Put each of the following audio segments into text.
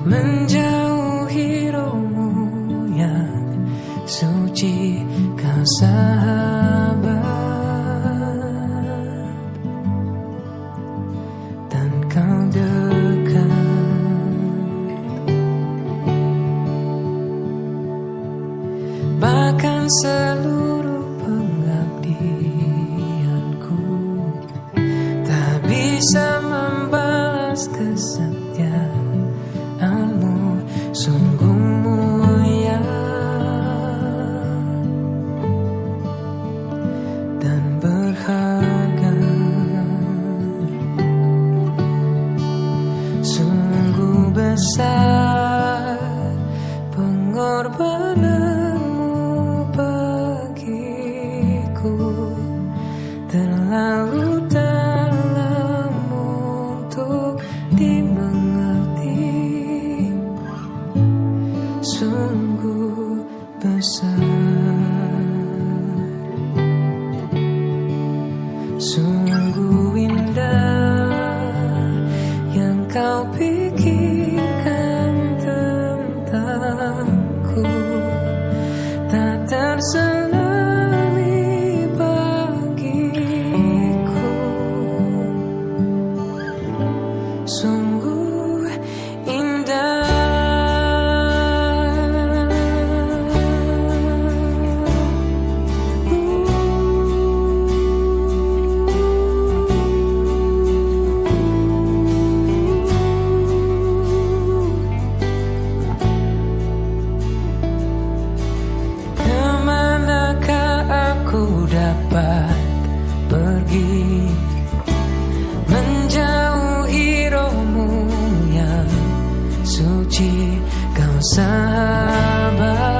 menjauhi rohmu yang suci, kau sahabat, dan kau dekat. Bahkan seluruh pengabdianku tak bisa membalas kesetiaanmu, sungguh mulia dan berharga. Sungguh besar pengorbananmu bagiku, terlalu dalam untuk dimengerti. Sungguh besar, sungguh indah yang kau pikirkan tentangku, tak terselami bagiku. Sungguh indah. Kemanakah aku dapat pergi, menjauhi rohmu yang suci, kau sahabat.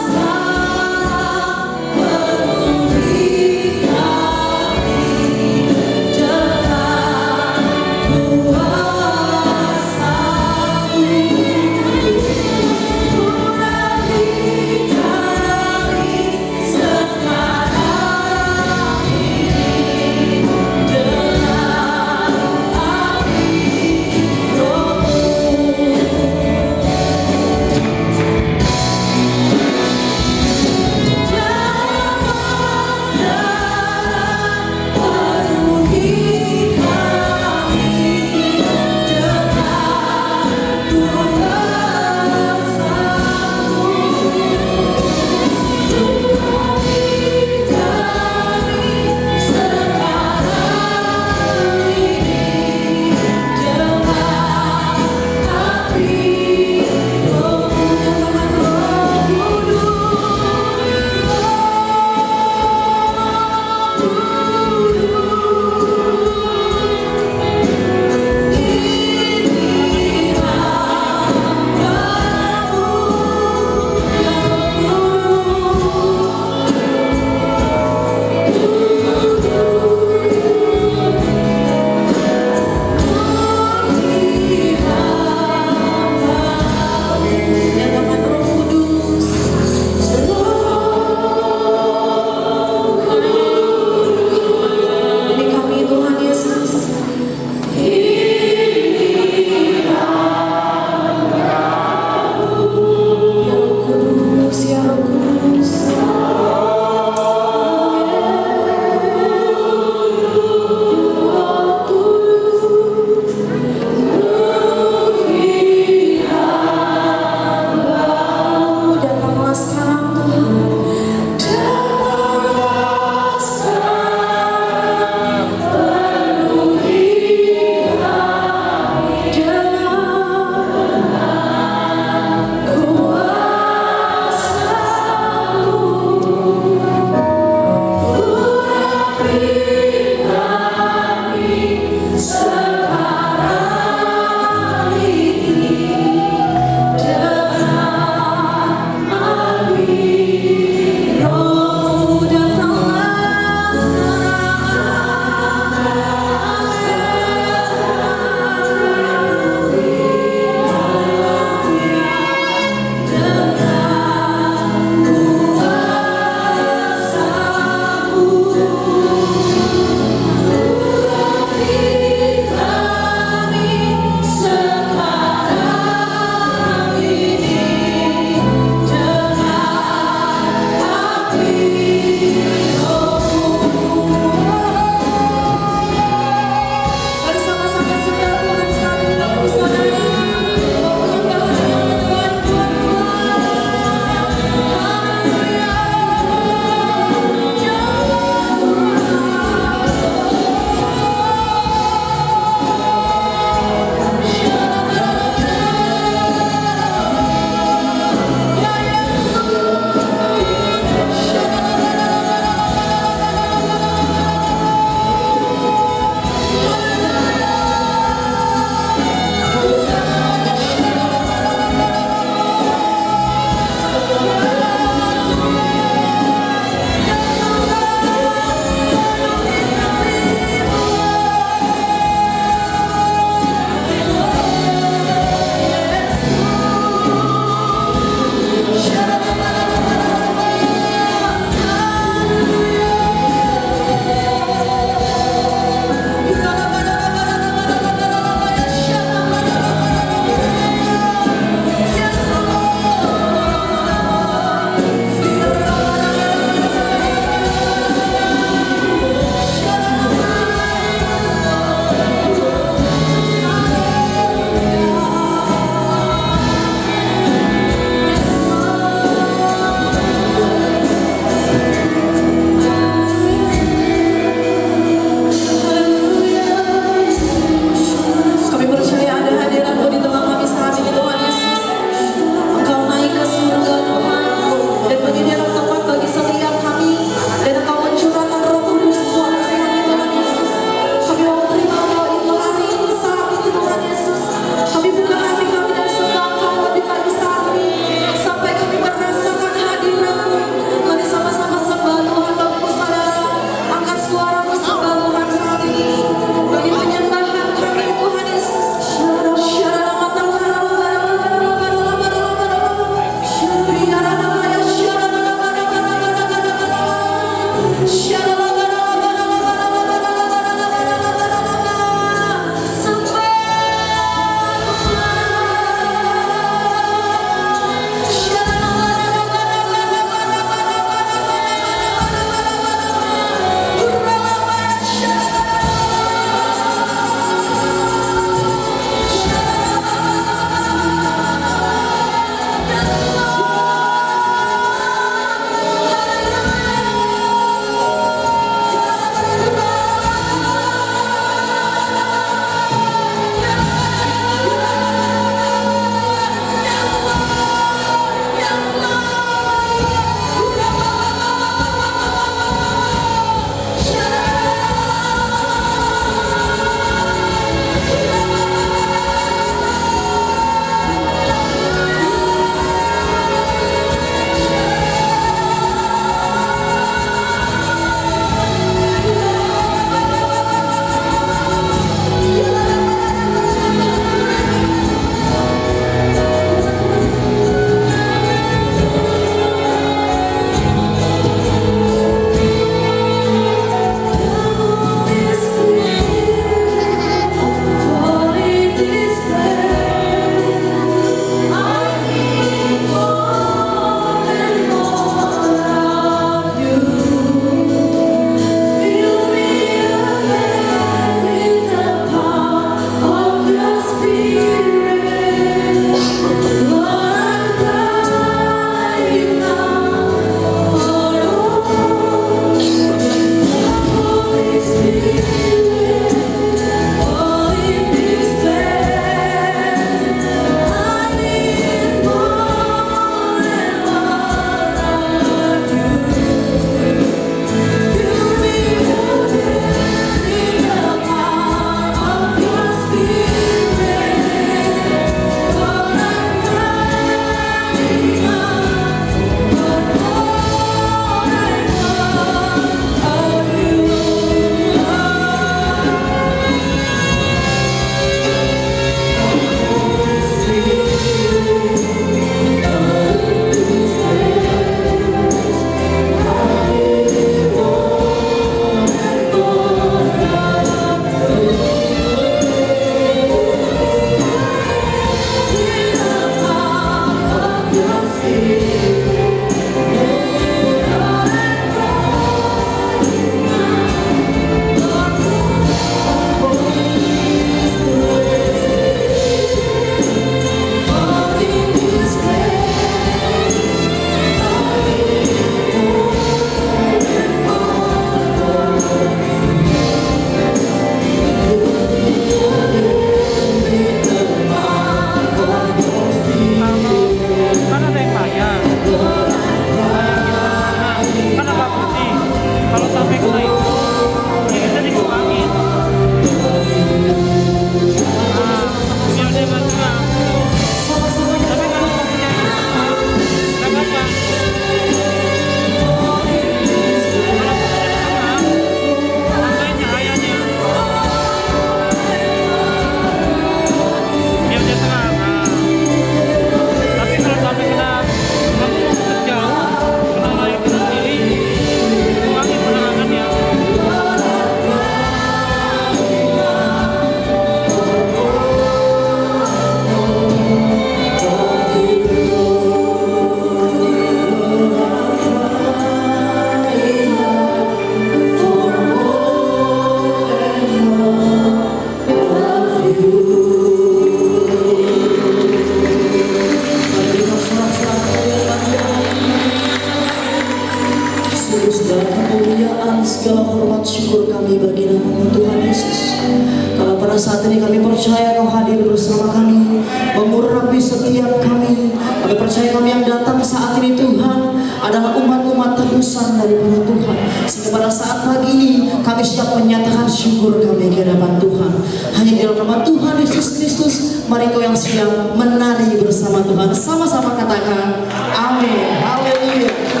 Segala kemuliaan, segala hormat, syukur kami bagi nama Tuhan Yesus. Karena pada saat ini kami percaya Kau hadir bersama kami, mengurapi setiap kami. Kami percaya kami yang datang saat ini Tuhan adalah umat-umat tebusan daripada Tuhan. Sehingga pada saat pagi ini kami siap menyatakan syukur kami ke hadapan Tuhan. Hanya di dalam nama Tuhan Yesus Kristus, mari Kau yang siap menari bersama Tuhan. Sama-sama katakan amin. Haleluya.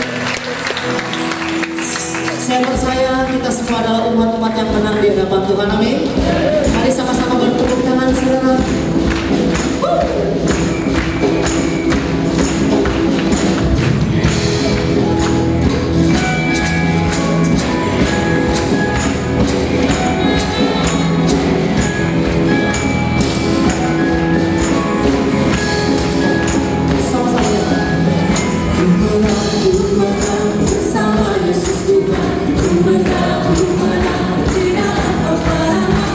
Saya percaya kita semua adalah umat-umat yang menang di hadapan Tuhan. Amin. Mari sama-sama bertepuk tangan, saudara. Sama Yesus Tuhan, ku menang, tidak apa-apa.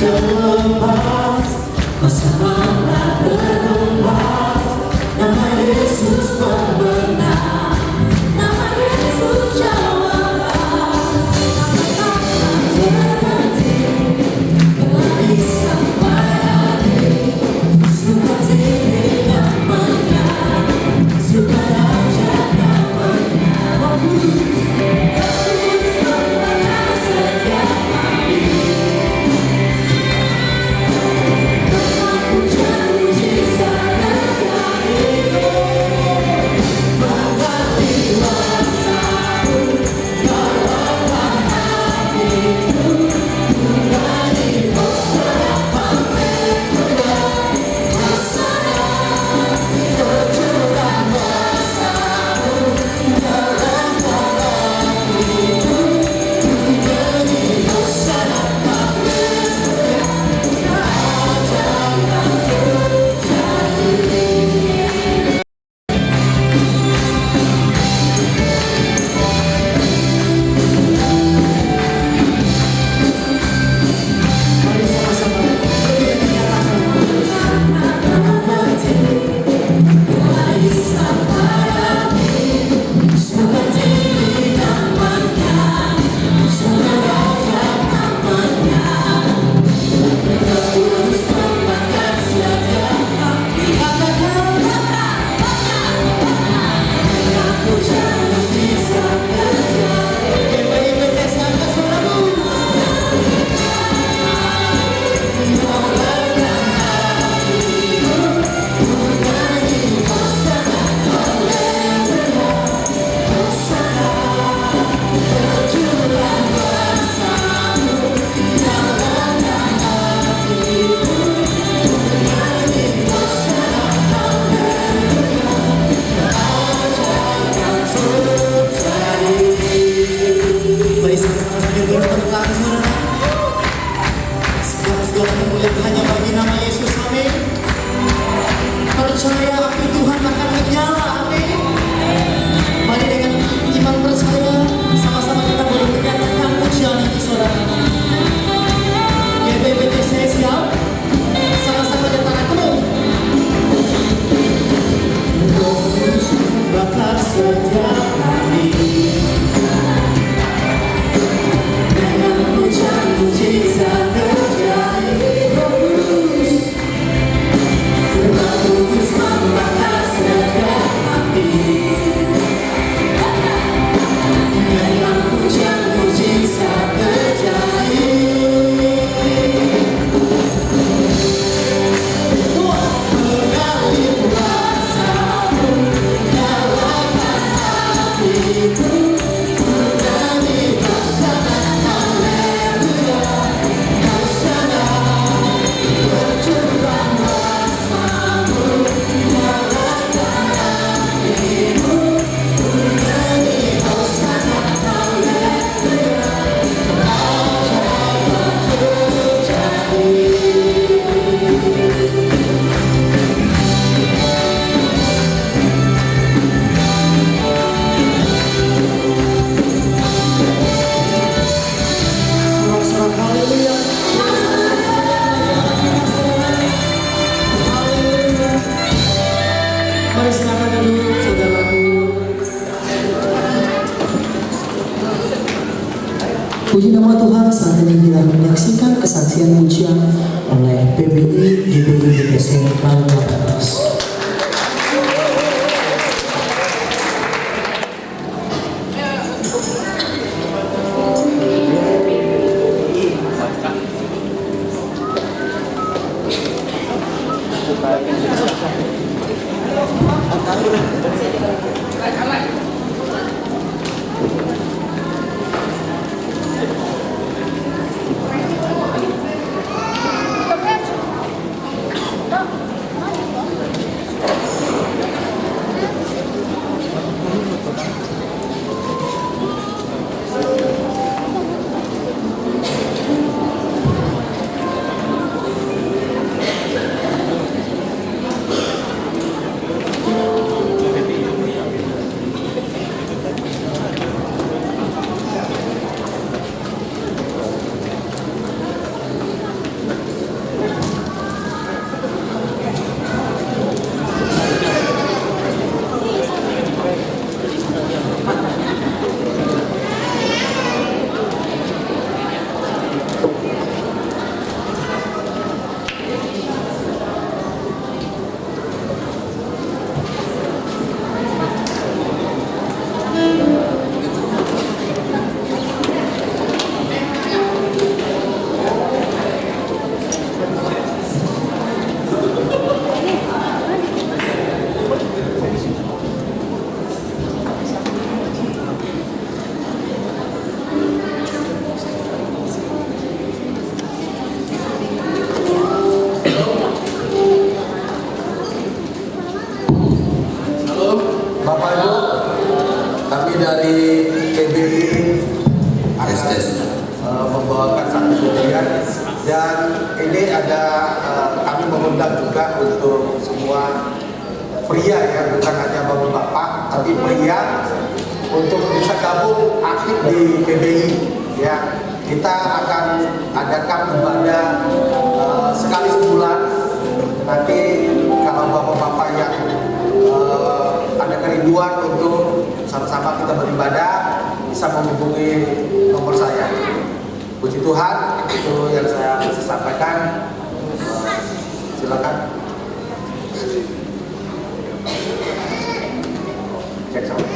terlepas, kau selamat berlomba. Nama Yesus pemenang, nama Yesus jawaban. Terhenti, beri sampai suka diri namanya, suka raja namanya. Yesus pemenang setiap hari. Dengan puja-mujizat terjadi, bahwa dewasa-Mu bawakan hatiku, menjadi hosana haleluya, hosana tercurah kuasa-Mu dalam hatiku, menjadi hosana haleluya, Raja yang terjadi. Mari sama-sama berikan menyatakan hati mulai sampai suka diri namanya, suka raja namanya, terus membakar setiap hati. Dengan puja-mujizat terjadi. Kembali berdasarkan suaramu. Mari sama-sama sambil bertepuk tangan, saudara. Segala kemuliaan hanya bagi nama Yesus, amin. Percaya api Tuhan akan menyala, amin. Mari dengan iman percaya, sama-sama kita boleh menyatakan pujian ini, saudara. GBBTC siap? Sama-sama nyatakan terus. Yesus bakar setiap hari. Dengan puja-mujizat terjadi, Roh Kudus membakar setiap hati. Dengan puja-mujizat terjadi. Mengalir kuasa-Mu dalam hatiku, menjadi hosana haleluya, hosana tercurah kuasa-Mu dalam hatiku, menjadi hosana haleluya, Raja yang terjadi. Sorak-sorak haleluya. Haleluya. Mari silakan dulu, saudaraku. Puji nama Tuhan, saat ini kita menyaksikan kesaksian pujian oleh PBI GBI BTC Raja Batas. Dan ini ada kami mengundang juga untuk semua pria ya, bukan hanya bapak-bapak, tapi pria untuk bisa gabung aktif di PBI ya. Kita akan adakan ibadah sekali sebulan. Nanti kalau bapak-bapak yang ada kerinduan untuk sama-sama kita beribadah, bisa menghubungi nomor saya. Puji Tuhan, itu yang saya bisa sampaikan. Silakan. Cek sama.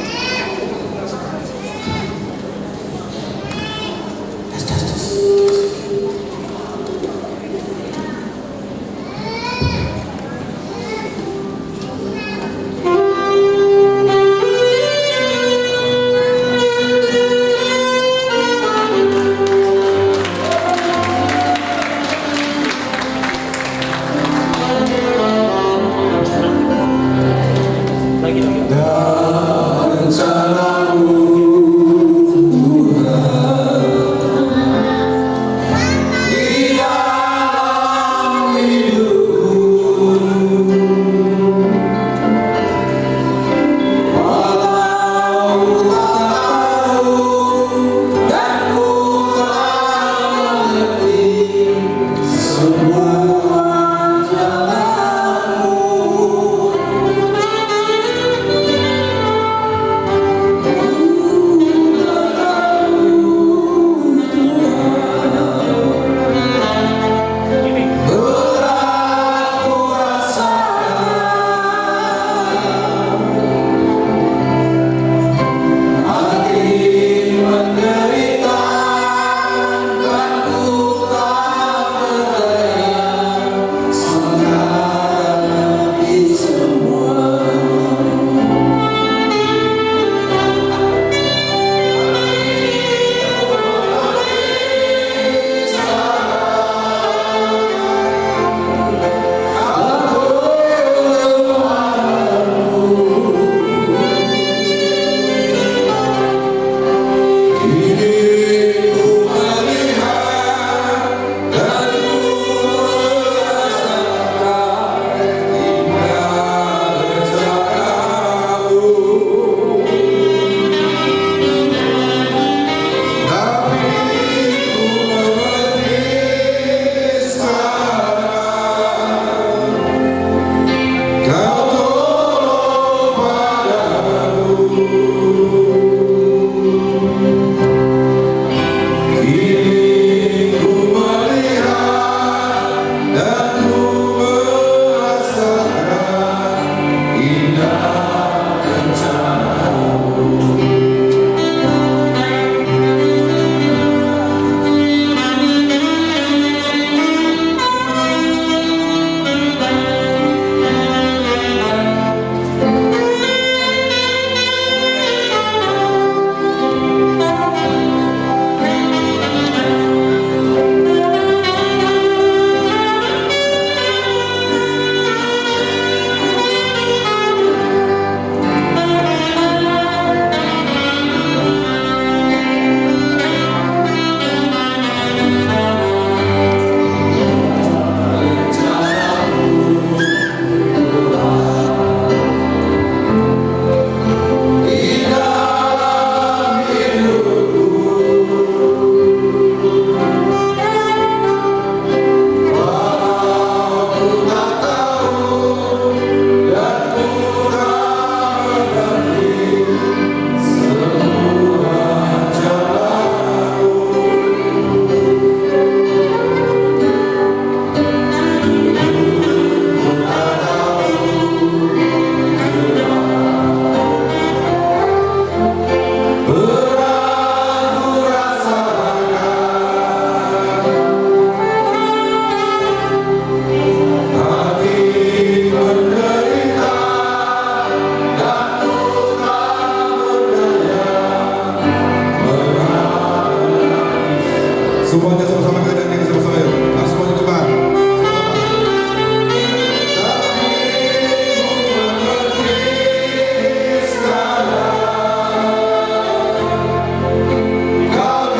Semuanya sama-sama kita nyanyi sama-sama yuk. Harus semuanya coba. Kau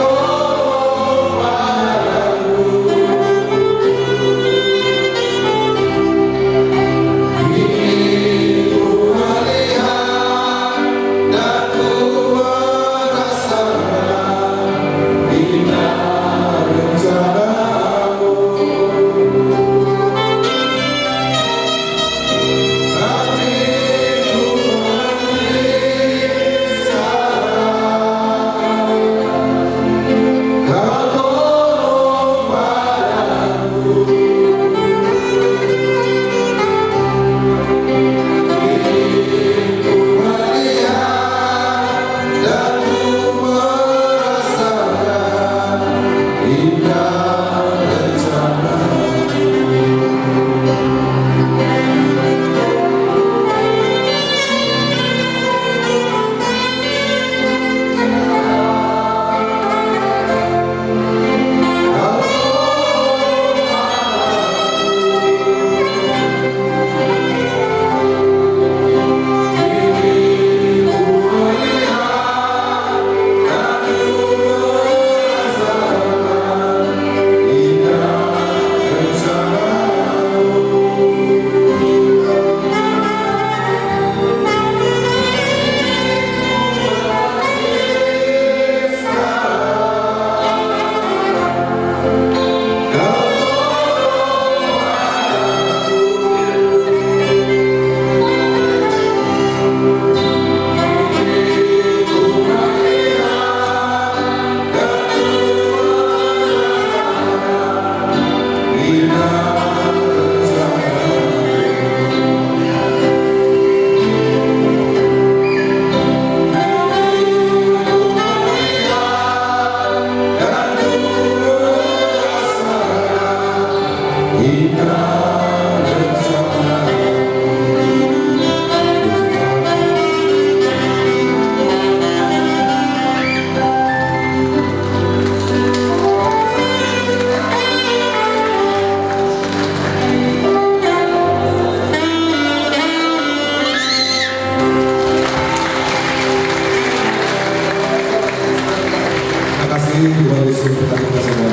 Tuhan Yesus berkati kita semua.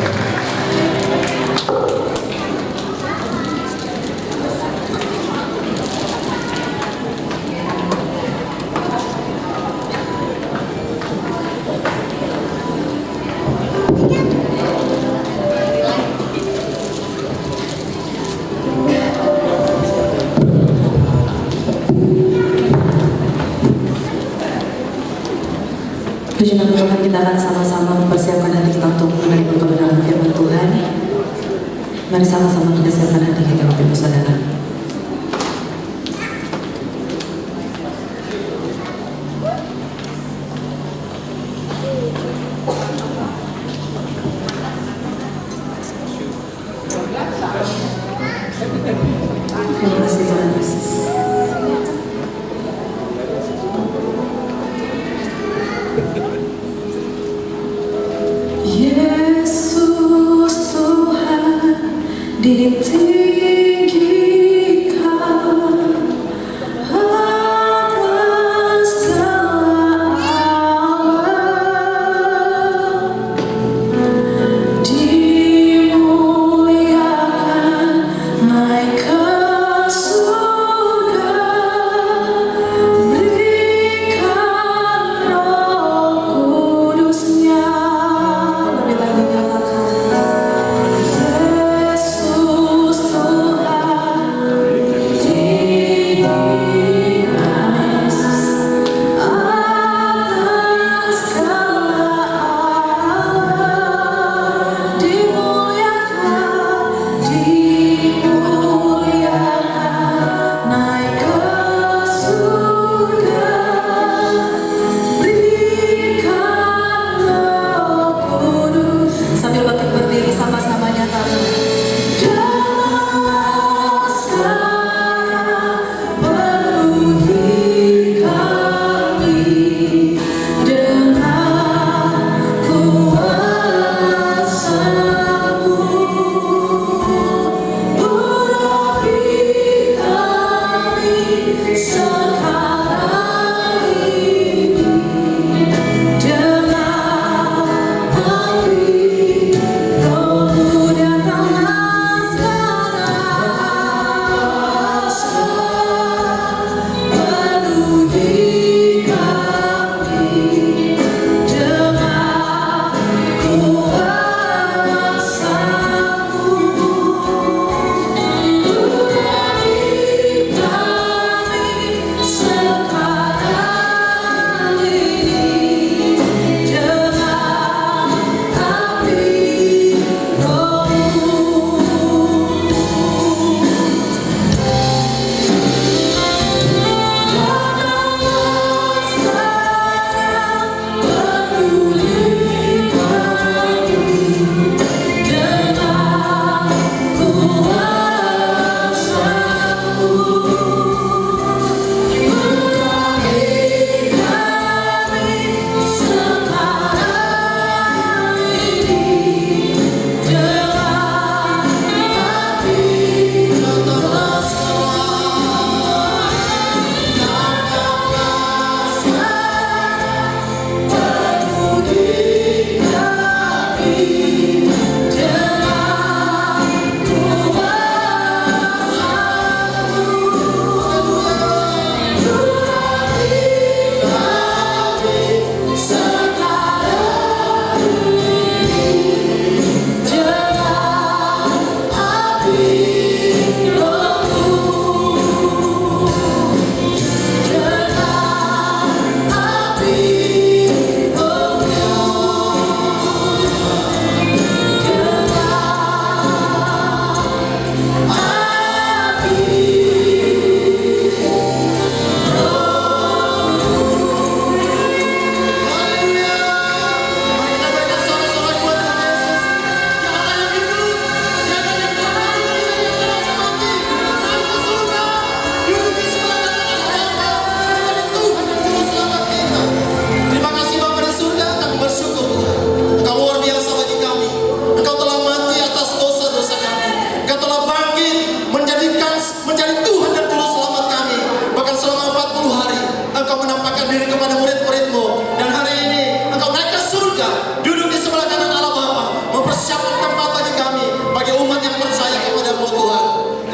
Puji nama Tuhan, kita akan sama-sama mempersiapkan hati kita untuk menerima kebenaran firman Tuhan. Mari sama-sama kita siapkan hati kita, Bapak Ibu Saudara. Terima kasih Tuhan Yesus. Yesus Tuhan ditinggikan atas segala alam, dimuliakan naik ke surga, berikan Roh Kudusnya. Yesus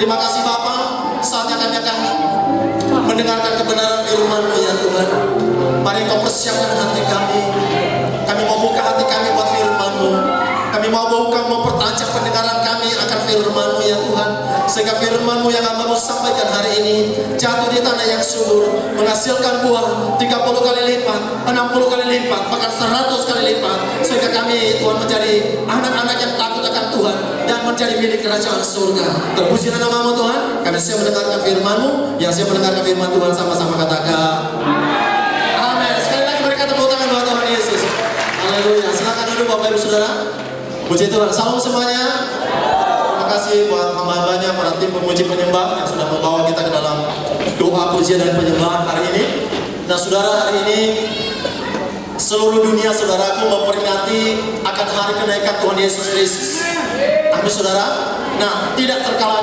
Terima kasih Bapa, saatnya kami akan mendengarkan kebenaran firman-Mu ya Tuhan. Mari Engkau persiapkan hati kami. Kami mau buka hati kami buat firman-Mu. Kami mau buka, mau pertajam pendengaran kami akan firman-Mu ya Tuhan. Sehingga firman-Mu yang hamba-Mu sampaikan hari ini jatuh di tanah yang subur, menghasilkan buah 30 kali lipat, 60 kali lipat, bahkan 100 kali lipat. Sehingga kami Tuhan menjadi anak-anak yang takut akan Tuhan dan menjadi milik kerajaan surga. Terpujilah nama-Mu Tuhan. Kami siap mendengarkan firman-Mu. Yang siap mendengarkan firman Tuhan sama-sama katakan amin. Sekali lagi berikan tepuk tangan buat Tuhan Yesus. Haleluya. Silakan duduk Bapak Ibu Saudara. Puji Tuhan. Salam semuanya. Terima kasih buat hamba-hambanya, para tim pemuji penyembah yang sudah membawa kita ke dalam doa pujian dan penyembahan hari ini. Nah saudara, hari ini seluruh dunia saudaraku memperingati akan hari kenaikan Tuhan Yesus Kristus. Amin saudara. Nah tidak tertinggal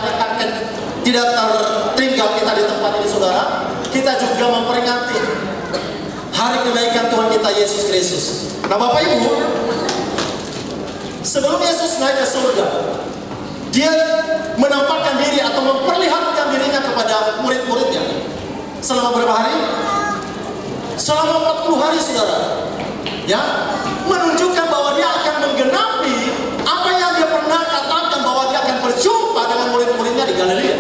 kita di tempat ini saudara, kita juga memperingati hari kenaikan Tuhan kita Yesus Kristus. Nah Bapak Ibu, sebelum Yesus naik ke surga, Dia menampakkan diri atau memperlihatkan dirinya kepada murid-muridnya. Selama berapa hari? Selama 40 hari saudara. Ya, menunjukkan bahwa Dia akan menggenapi apa yang Dia pernah katakan bahwa Dia akan berjumpa dengan murid-muridnya di Galilea.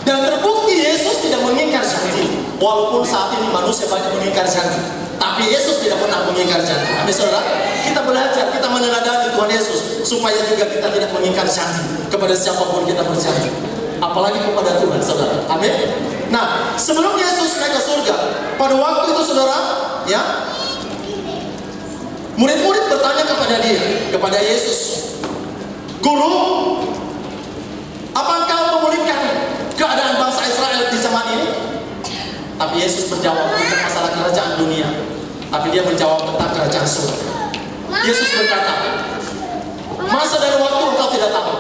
Dan terbukti Yesus tidak mengingkar janji. Walaupun saat ini manusia banyak mengingkar janji, tapi Yesus tidak pernah mengingkar janji. Amin saudara. Kita belajar, kita meneladani Tuhan Yesus supaya juga kita tidak mengingkar janji kepada siapapun kita berjanji, apalagi kepada Tuhan saudara. Amin. Nah sebelum Yesus naik ke surga, pada waktu itu saudara, ya, murid-murid bertanya kepada Dia, kepada Yesus, Guru, apa Engkau memulihkan keadaan bangsa Israel di zaman ini? Tapi Yesus berjawab bukan masalah kerajaan dunia, tapi Dia menjawab tentang kerajaan surga. Yesus berkata, masa dan waktu engkau tidak tahu,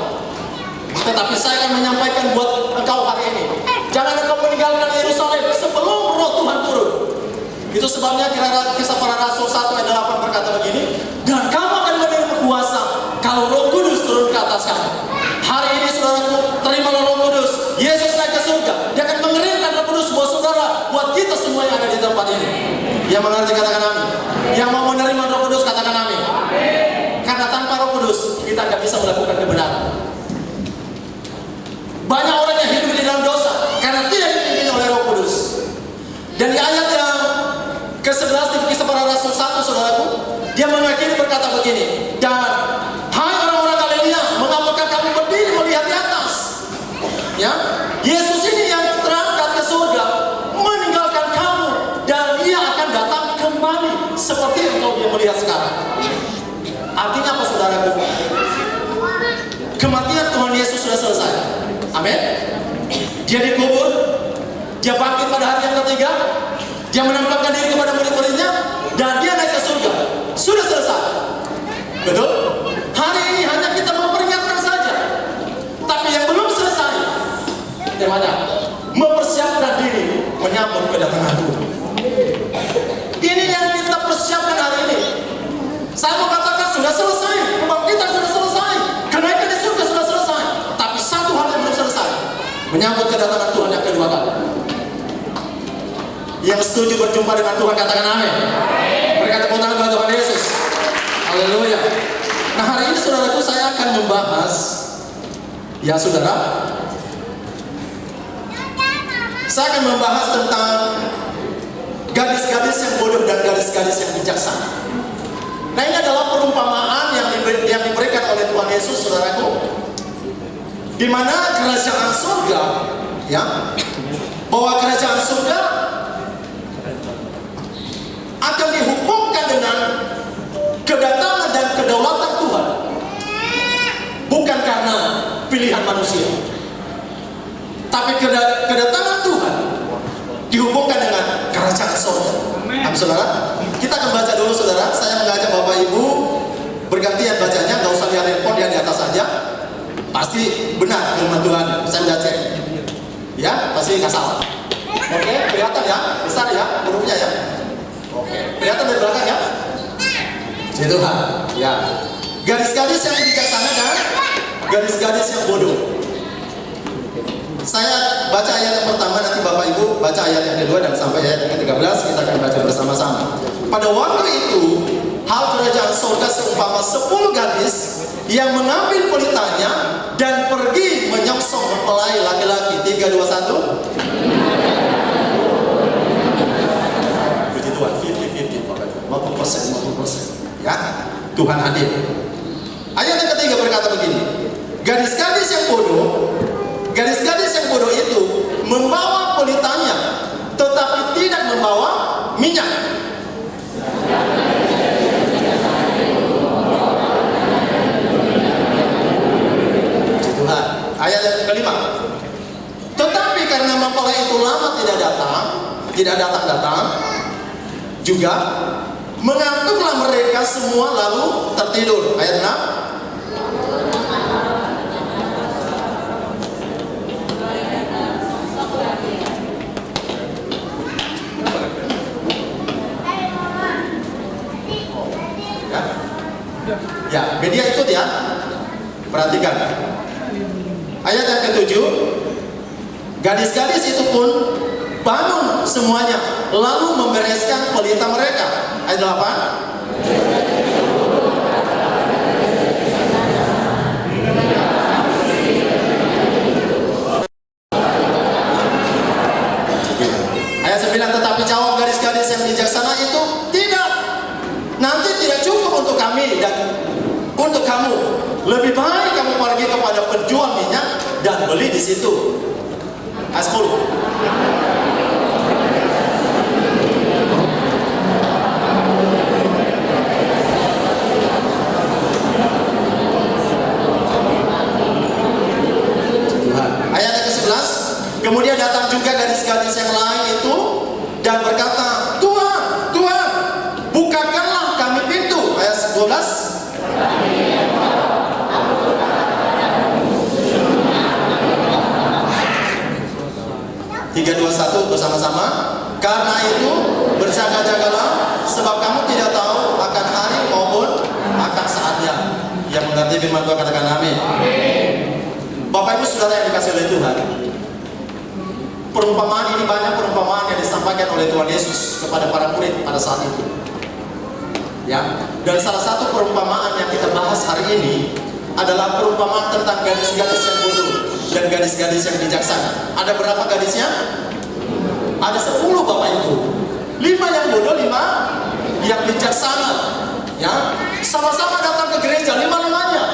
tetapi saya akan menyampaikan buat engkau hari ini. Jangan engkau meninggalkan Yerusalem sebelum Roh Tuhan turun. Itu sebabnya Kisah Para Rasul 1 ayat 8 berkata begini, dan kamu akan menerima kuasa kalau Roh Kudus turun ke atas kamu. Hari ini saudaraku, terimalah Roh Kudus. Yesus naik ke surga, Dia akan mengerimkan Roh Kudus buat saudara, buat kita semua yang ada di tempat ini. Yang mengerti katakan amin. Yang mau menerima Roh Kudus katakan amin. Karena tanpa Roh Kudus kita nggak bisa melakukan kebenaran. Banyak orang yang hidup di dalam dosa karena tidak dipimpin oleh Roh Kudus. Dan di ayat yang ke-11 di Kisah Para Rasul 1 saudaraku, Dia mengakhiri berkata begini, dan hai orang-orang Galilea, mengapakah kamu berdiri melihat di atas? Ya, Yesus ini yang terangkat ke surga meninggalkan kamu, dan Ia akan datang kembali seperti engkau dia melihat sekarang. Artinya apa saudaraku? Kematian Tuhan Yesus sudah selesai. Amin. Dia dikubur, Dia bangkit pada hari yang ketiga, Dia menampakkan diri kepada murid-muridnya, dan Dia naik ke surga. Sudah selesai. Betul? Hari ini hanya kita memperingatkan saja. Tapi yang belum selesai, temanya mempersiapkan diri menyambut kedatangan Tuhan. Ini yang kita persiapkan hari ini. Saya mau katakan sudah selesai, kebangkitan sudah selesai, kenaikan di surga sudah selesai. Tapi satu hal yang belum selesai, menyambut kedatangan Tuhan yang kedua kali. Yang setuju berjumpa dengan Tuhan katakan amin. Berikan tepuk tangan buat Tuhan Yesus. Haleluya. Nah hari ini saudaraku saya akan membahas, ya saudara, saya akan membahas tentang gadis-gadis yang bodoh dan gadis-gadis yang bijaksana. Nah ini adalah perumpamaan yang diberikan oleh Tuhan Yesus saudaraku, di mana kerajaan surga, ya, bahwa kerajaan surga akan dihubungkan dengan kedatangan dan kedaulatan Tuhan, bukan karena pilihan manusia, tapi kedatangan Tuhan dihubungkan dengan kerajaan surga. Amin saudara. Kita akan baca dulu saudara. Saya mengajak Bapak Ibu bergantian bacanya, nggak usah lihat handphone, dia di atas saja. Pasti benar firman Tuhan. Saya udah cek. Ya, pasti nggak salah. Oke, kelihatan ya, besar ya hurufnya ya. Oke, kelihatan dari belakang ya. Puji Tuhan. Ya. Gadis-gadis yang bijaksana dan gadis-gadis yang bodoh. Saya baca ayat yang pertama, nanti Bapak Ibu baca ayat yang kedua dan sampai ayat yang ke-13 kita akan baca bersama-sama. Pada waktu itu, hal kerajaan surga seumpama 10 gadis yang mengambil pelitanya dan pergi menyongsong mempelai laki-laki. 3, 2, 1. Puji Tuhan, 50-50 Bapak Ibu. 50%. Ya, Tuhan hadir. Ayat yang ketiga berkata begini. Gadis-gadis yang bodoh itu membawa pelitanya, tetapi tidak membawa minyak. Tuhan. Ayat yang kelima. Tetapi karena mempelai itu lama tidak datang, juga mengantuklah mereka semua lalu tertidur. Ayat 6. Ya, media ikut ya. Perhatikan. Ayat yang ke-7. Gadis-gadis itu pun bangun semuanya lalu membereskan pelita mereka. Ayat 8. Ayat 9. Tetapi jawab gadis-gadis yang bijaksana itu, tidak. Nanti tidak cukup untuk kami dan untuk kamu. Lebih baik kamu pergi kepada penjual minyak dan beli di situ. Ayat 10. Ayat yang ke-11. Kemudian datang juga gadis-gadis yang lain itu dan berkata, Tuhan, Tuhan, bukakanlah kami pintu. Ayat 12. 3, 2, 1 bersama-sama. Karena itu berjaga-jagalah, sebab kamu tidak tahu akan hari maupun akan saatnya. Yang mengerti firman Tuhan katakan amin. Bapak Ibu Saudara yang dikasihi oleh Tuhan, perumpamaan ini banyak perumpamaan yang disampaikan oleh Tuhan Yesus kepada para murid pada saat itu. Ya, dan salah satu perumpamaan yang kita bahas hari ini adalah perumpamaan tentang gadis-gadis yang bodoh dan gadis-gadis yang bijaksana. Ada berapa gadisnya? Ada 10 Bapak Ibu. 5 yang bodoh, 5 yang bijaksana. Ya, sama-sama datang ke gereja, 5-5-nya.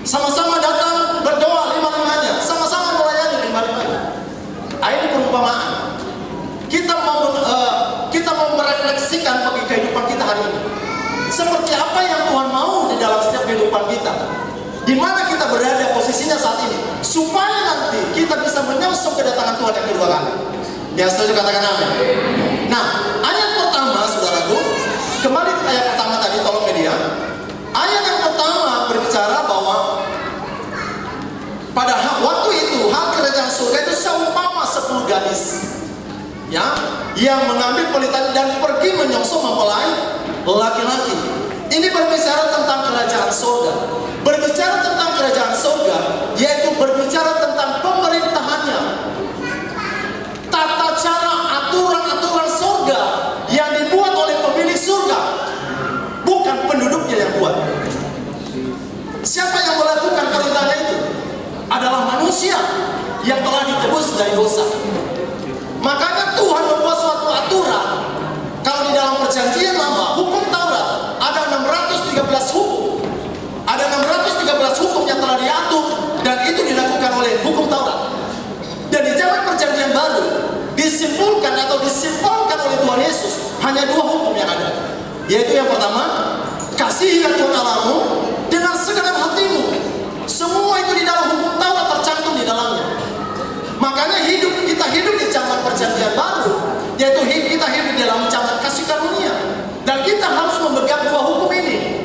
Sama-sama datang berdoa, 5-5-nya. Sama-sama melayani, 5-5-nya. Ini perumpamaan. Kita mau merefleksikan bagi kehidupan kita hari ini. Seperti apa yang Tuhan mau di dalam setiap kehidupan kita. Di mana kita berada posisinya saat ini, supaya nanti kita bisa menyongsong kedatangan Tuhan yang kedua kali. Yang setuju katakan amin. Nah, ayat pertama, saudaraku, kembali ke ayat pertama tadi, tolong media. Ayat yang pertama berbicara bahwa pada waktu itu hal kerajaan surga itu seumpama 10 gadis, ya, yang mengambil pelita dan pergi menyongsong mempelai laki-laki. Ini berbicara tentang kerajaan surga. Berbicara tentang kerajaan surga, yaitu berbicara tentang pemerintahannya, tata cara, aturan-aturan surga yang dibuat oleh pemilik surga, bukan penduduknya yang buat. Siapa yang melakukan perintahnya itu? Adalah manusia yang telah ditebus dari dosa. Makanya Tuhan membuat suatu aturan. Kalau di dalam perjanjian lama, hukum Taurat ada 613 hukum. Ada 613 hukum yang telah diatur dan itu dilakukan oleh hukum Taurat. Dan di zaman perjanjian baru disimpulkan atau disimpulkan oleh Tuhan Yesus hanya 2 hukum yang ada. Yaitu yang pertama, kasihilah Tuhan Allahmu dengan segenap hatimu. Semua itu di dalam hukum Taurat tercantum di dalamnya. Makanya kita hidup di zaman perjanjian baru, yaitu kita hidup di dalam zaman kasih karunia. Dan kita harus memegang 2 hukum ini.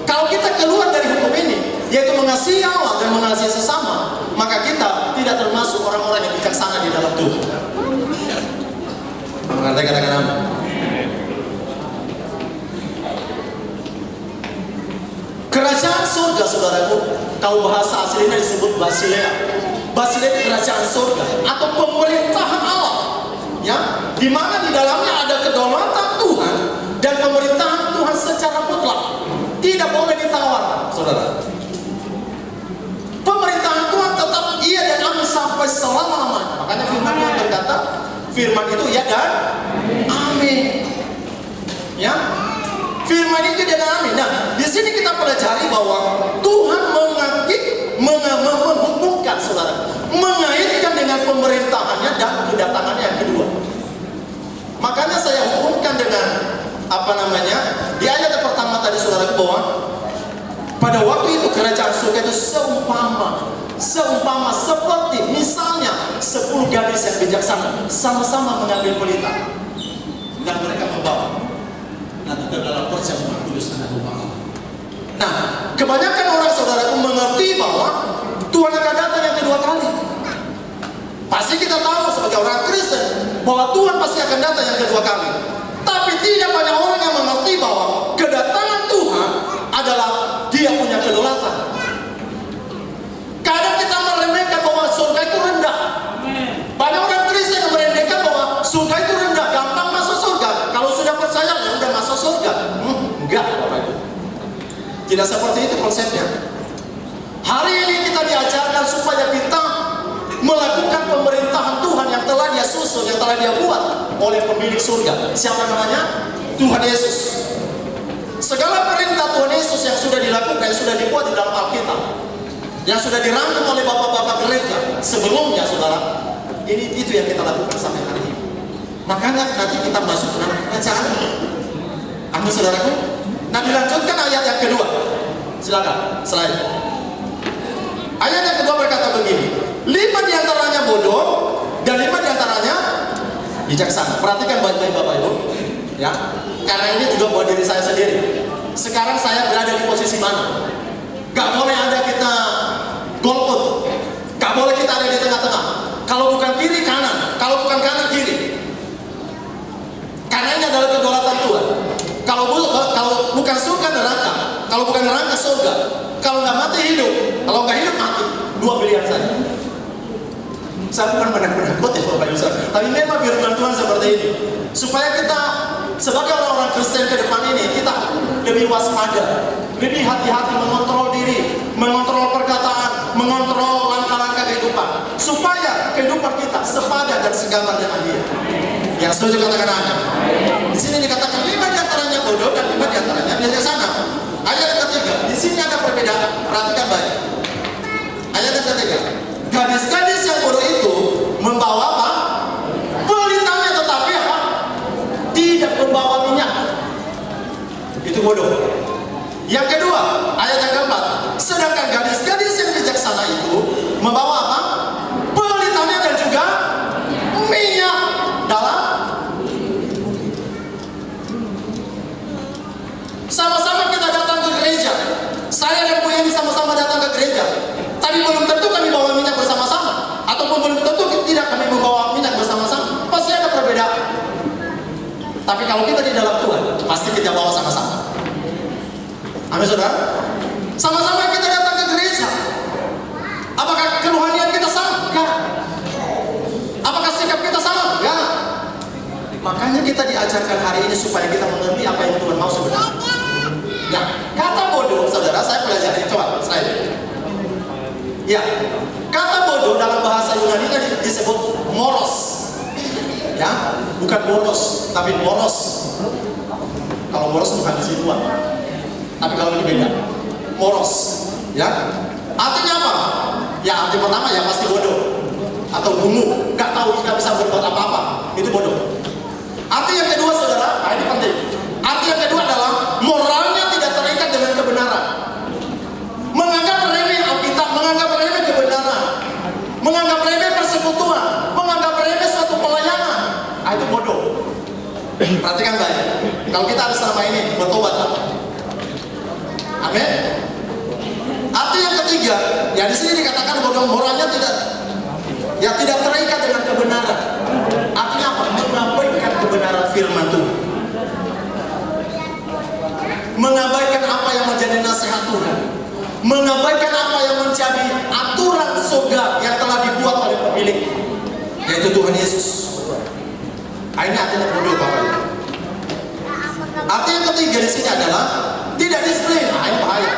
Kalau kita keluar dari hukum ini, yaitu mengasihi Allah dan mengasihi sesama, maka kita tidak termasuk orang-orang yang bijaksana di dalam Tuhan. Mengerti katakan amin. Kerajaan surga, saudaraku, kalau bahasa aslinya disebut Basilea. Basileia kerajaan surga atau pemerintahan Allah, ya, di mana di dalamnya ada kedaulatan Tuhan dan pemerintahan Tuhan secara mutlak, tidak boleh ditawar, saudara. Pemerintahan Tuhan tetap iya dan amin sampai selama-lamanya. Makanya firman Tuhan berkata, firman itu iya dan amin. Ya, firman itu iya dan amin. Nah, di sini kita pelajari bahwa Tuhan menghubungkan, saudara, mengaitkan dengan pemerintahannya dan kedatangannya yang kedua. Makanya saya hubungkan dengan di ayat yang pertama tadi, saudara, bahwa pada waktu itu kerajaan surga itu seumpama seperti misalnya 10 gadis yang bijaksana sama-sama mengambil pelita dan mereka membawa nanti ke dalam perjamuan kudus anak Allah. Nah, kebanyakan orang, saudara, mengerti bahwa Tuhan akan datang yang kedua kali. Pasti kita tahu sebagai orang Kristen bahwa Tuhan pasti akan datang yang kedua kali. Tapi tidak banyak orang yang mengerti bahwa kedatangan Tuhan adalah Dia punya kedaulatan. Kadang kita meremehkan bahwa surga itu rendah. Banyak orang Kristen yang meremehkan bahwa surga itu rendah, gampang masuk surga. Kalau sudah percaya, ya udah masuk surga. Enggak, Bapak Ibu. Tidak seperti itu konsepnya. Hari ini kita diajarkan supaya kita melakukan pemerintahan Tuhan yang telah Dia susun, yang telah Dia buat oleh pemilik surga. Siapa namanya? Tuhan Yesus. Segala perintah Tuhan Yesus yang sudah dilakukan, yang sudah dibuat di dalam Alkitab, yang sudah dirangkum oleh bapak-bapak gereja sebelumnya, saudara, itu yang kita lakukan sampai hari ini. Makanya nanti kita masuk ke dalam kerajaan. Amin, saudaraku. Nah, dilanjutkan ayat yang kedua. Silakan, slide. Ayat yang kedua berkata begini, 5 diantaranya bodoh dan 5 diantaranya bijaksana. Perhatikan baik-baik, Bapak Ibu, ya. Karena ini juga buat diri saya sendiri. Sekarang saya berada di posisi mana? Gak boleh ada kita golput, gak boleh kita ada di tengah-tengah. Kalau bukan kiri kanan, kalau bukan kanan kiri. Karena ini adalah kedaulatan Tuhan. Kalau bukan surga neraka, kalau bukan neraka surga, kalau nggak mati hidup, kalau nggak hidup mati, 2 pilihan saja. Saya bukan menakut-nakuti Bapak Ibu, tapi memang firman Tuhan seperti ini, supaya kita sebagai orang-orang Kristen ke depan ini kita lebih waspada, lebih hati-hati mengontrol diri, mengontrol perkataan, mengontrol langkah-langkah kehidupan, supaya kehidupan kita sepadan dan segambar dengan Dia. Yang setuju katakan amin. Di sini dikatakan 5 diantaranya bodoh dan 5 diantaranya bijaksana. Ayat yang ketiga, di sini ada perbedaan. Perhatikan baik. Ayat yang ketiga, gadis-gadis yang bodoh itu membawa apa? Pelitanya, tetapi apa? Tidak membawa minyak. Itu bodoh. Yang kedua, ayat yang keempat, sedangkan gadis-gadis yang bijaksana itu membawa apa? Pelitanya dan juga minyak dalam. Sama-sama kita datang ke gereja. Saya dan Bu Yeni sama-sama datang ke gereja. Tapi belum tentu kami bawa minyak bersama-sama, ataupun belum tentu tidak kami membawa minyak bersama-sama. Pasti ada perbedaan. Tapi kalau kita di dalam Tuhan, pasti kita bawa sama-sama. Amin, saudara. Sama-sama kita datang ke gereja. Apakah kerohanian kita sama? Enggak. Apakah sikap kita sama? Enggak. Makanya kita diajarkan hari ini supaya kita mengerti apa yang Tuhan mau sebenarnya. Ya, kata bodoh, saudara, saya pelajari. Coba, slide. Ya, kata bodoh dalam bahasa Yunani disebut moros. Ya, bukan boros, tapi moros. Kalau moros bukan disituan, tapi kalau ini beda. Moros, ya. Artinya apa? Ya, arti pertama ya pasti bodoh atau dungu, nggak tahu, nggak bisa berbuat apa-apa. Itu bodoh. Arti yang kedua, saudara, nah ini penting. Arti yang kedua adalah moralnya tidak terikat dengan kebenaran. Menganggap remeh Alkitab, menganggap remeh kebenaran, menganggap remeh persekutuan, menganggap remeh suatu pelayanan. Nah, itu bodoh. Perhatikan baik. Kalau kita harus selama ini bertobat, amin. Arti yang ketiga, ya di sini dikatakan bodoh, moralnya tidak terikat dengan kebenaran. Artinya apa? Mengabaikan kebenaran firman Tuhan, mengabaikan apa yang menjadi nasihat Tuhan, mengabaikan apa yang menjadi aturan surga yang telah dibuat oleh pemilik, yaitu Tuhan Yesus. Ini artinya bodoh Bapak Ibu. Arti yang ketiga di sini adalah tidak disiplin. Ini bahaya.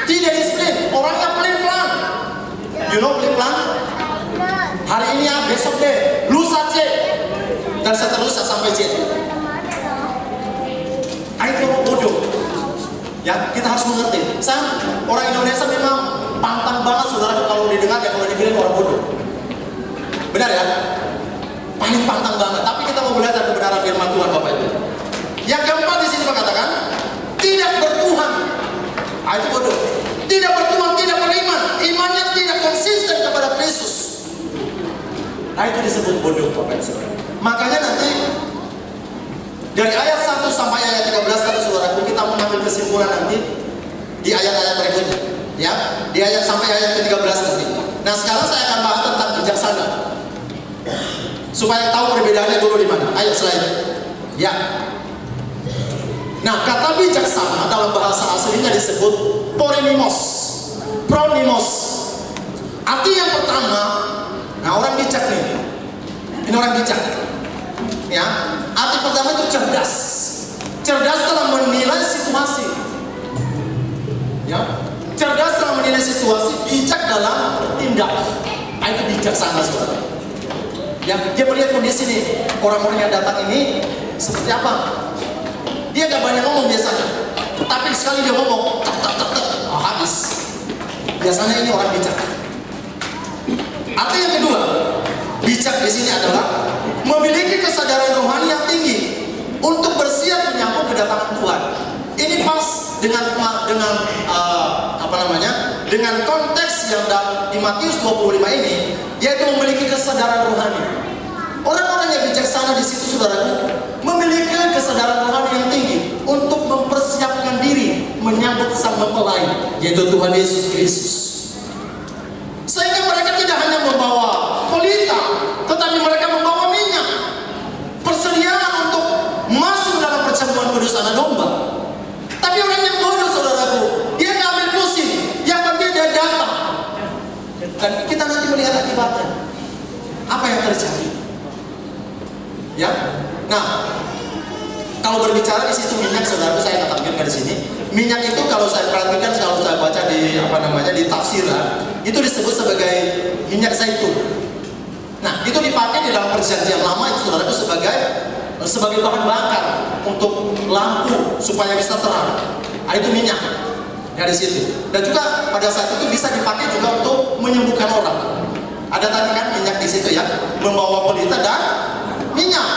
Tidak disiplin, orangnya pelin-pelan. You know pelin-pelan? Hari ini A, besok B, lusa C, dan seterusnya sampai Z. Itu orang bodoh. Ya, kita harus mengerti. Orang Indonesia memang pantang banget saudara kalau didengar dan kalau dibilang orang bodoh. Benar ya? Paling pantang banget. Tapi kita mau belajar kebenaran firman Tuhan Bapak Ibu. Yang keempat di sini mengatakan tidak bertuhan. Itu bodoh. Tidak bertuhan, tidak beriman. Imannya tidak konsisten kepada Kristus. Itu disebut bodoh Bapak Ibu. Makanya nanti dari ayat 1 sampai ayat 13 tadi saudaraku, kita mengambil kesimpulan nanti di ayat-ayat berikutnya. Ya, di ayat sampai ayat ke-13 nanti. Nah, sekarang saya akan bahas tentang bijaksana. Supaya tahu perbedaannya dulu di mana. Ayo slide. Ya. Nah, kata bijaksana dalam bahasa aslinya disebut porenimos. Pronimos. Arti yang pertama, nah orang bijak nih. Ini orang bijak. Ya, arti pertama itu cerdas. Cerdas dalam menilai situasi. Ya, cerdas dalam menilai situasi, bijak dalam bertindak. Itu bijaksana saudara. Ya, dia melihat kondisi nih, orang-orang yang datang ini seperti apa. Dia gak banyak ngomong biasanya, tapi sekali dia ngomong, habis. Biasanya ini orang bijak. Arti yang kedua, bijak di sini adalah memiliki kesadaran rohani yang tinggi untuk bersiap menyambut kedatangan Tuhan. Ini pas dengan konteks yang di Matius 25 ini, yaitu memiliki kesadaran rohani. Orang-orang yang bijaksana di situ saudaraku memiliki kesadaran rohani yang tinggi untuk mempersiapkan diri menyambut sang mempelai, yaitu Tuhan Yesus Kristus. Sehingga mereka tidak hanya membawa pelita, tetapi mereka membawa minyak. Persediaan untuk masuk dalam perjamuan kudus anak domba. Tapi orang yang bodoh saudaraku, dia nggak ambil pusing, yang penting dia datang. Dan kita nanti melihat akibatnya. Apa yang terjadi? Ya, nah, kalau berbicara di situ minyak, saudaraku saya akan tampilkan di sini. Minyak itu kalau saya perhatikan, kalau saya baca di tafsiran, itu disebut sebagai minyak zaitun. Nah, itu dipakai di dalam perjanjian lama itu saudaraku sebagai bahan bakar untuk lampu supaya bisa terang. Nah, itu minyak dari situ. Dan juga pada saat itu bisa dipakai juga untuk menyembuhkan orang. Ada tadi kan minyak di situ ya, membawa pelita dan minyak.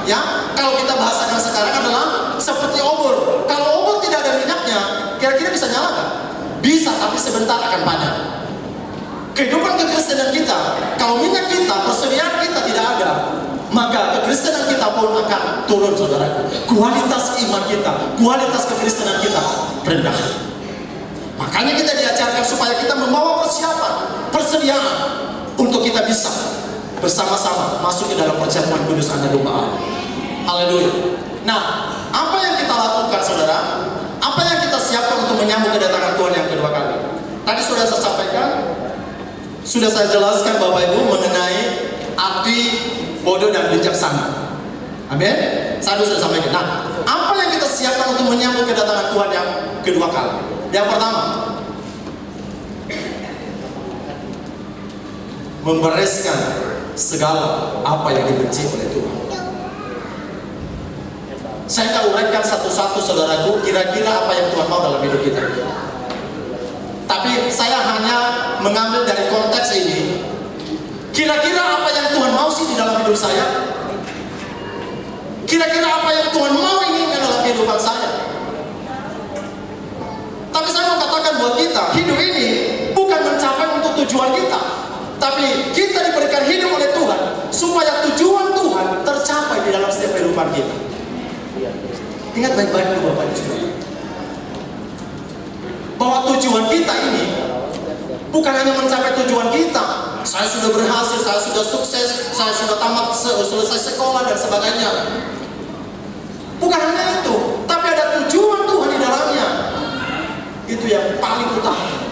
Ya, kalau kita bahasakan sekarang adalah seperti obor. Kalau obor tidak ada minyaknya, kira-kira bisa nyala nggak? Bisa, tapi sebentar akan padam. Kehidupan kekristenan kita, kalau minyak kita, persediaan kita tidak ada, maka kekristenan kita pun akan turun saudara. Kualitas iman kita, kualitas kekristenan kita rendah. Makanya kita diajarkan supaya kita membawa persiapan, persediaan untuk kita bisa bersama-sama masuk ke dalam perjamuan kudus anak domba. Haleluya. Nah, apa yang kita lakukan saudara? Apa yang kita siapkan untuk menyambut kedatangan Tuhan yang kedua kali? Tadi sudah saya sampaikan, sudah saya jelaskan Bapak Ibu mengenai arti bodoh dan bijaksana. Amin. Saya sudah sampaikan. Nah, apa yang kita siapkan untuk menyambut kedatangan Tuhan yang kedua kali? Yang pertama, membereskan segala apa yang dibenci oleh Tuhan. Saya akan uraikan satu-satu saudaraku, kira-kira apa yang Tuhan mau dalam hidup kita. Tapi saya hanya mengambil dari konteks ini. Kira-kira apa yang Tuhan mau sih di dalam hidup saya? Kira-kira apa yang Tuhan mau inginkan dalam kehidupan saya? Tapi saya mau katakan buat kita, hidup ini bukan mencapai untuk tujuan kita, tapi kita diberikan hidup oleh Tuhan supaya tujuan Tuhan tercapai di dalam setiap kehidupan kita. Ingat baik-baik dulu Bapak Ibu, bahwa tujuan kita ini bukan hanya mencapai tujuan kita. Saya sudah berhasil, saya sudah sukses, saya sudah tamat, selesai sekolah dan sebagainya. Bukan hanya itu, tapi ada tujuan Tuhan di dalamnya. Itu Itu yang paling utama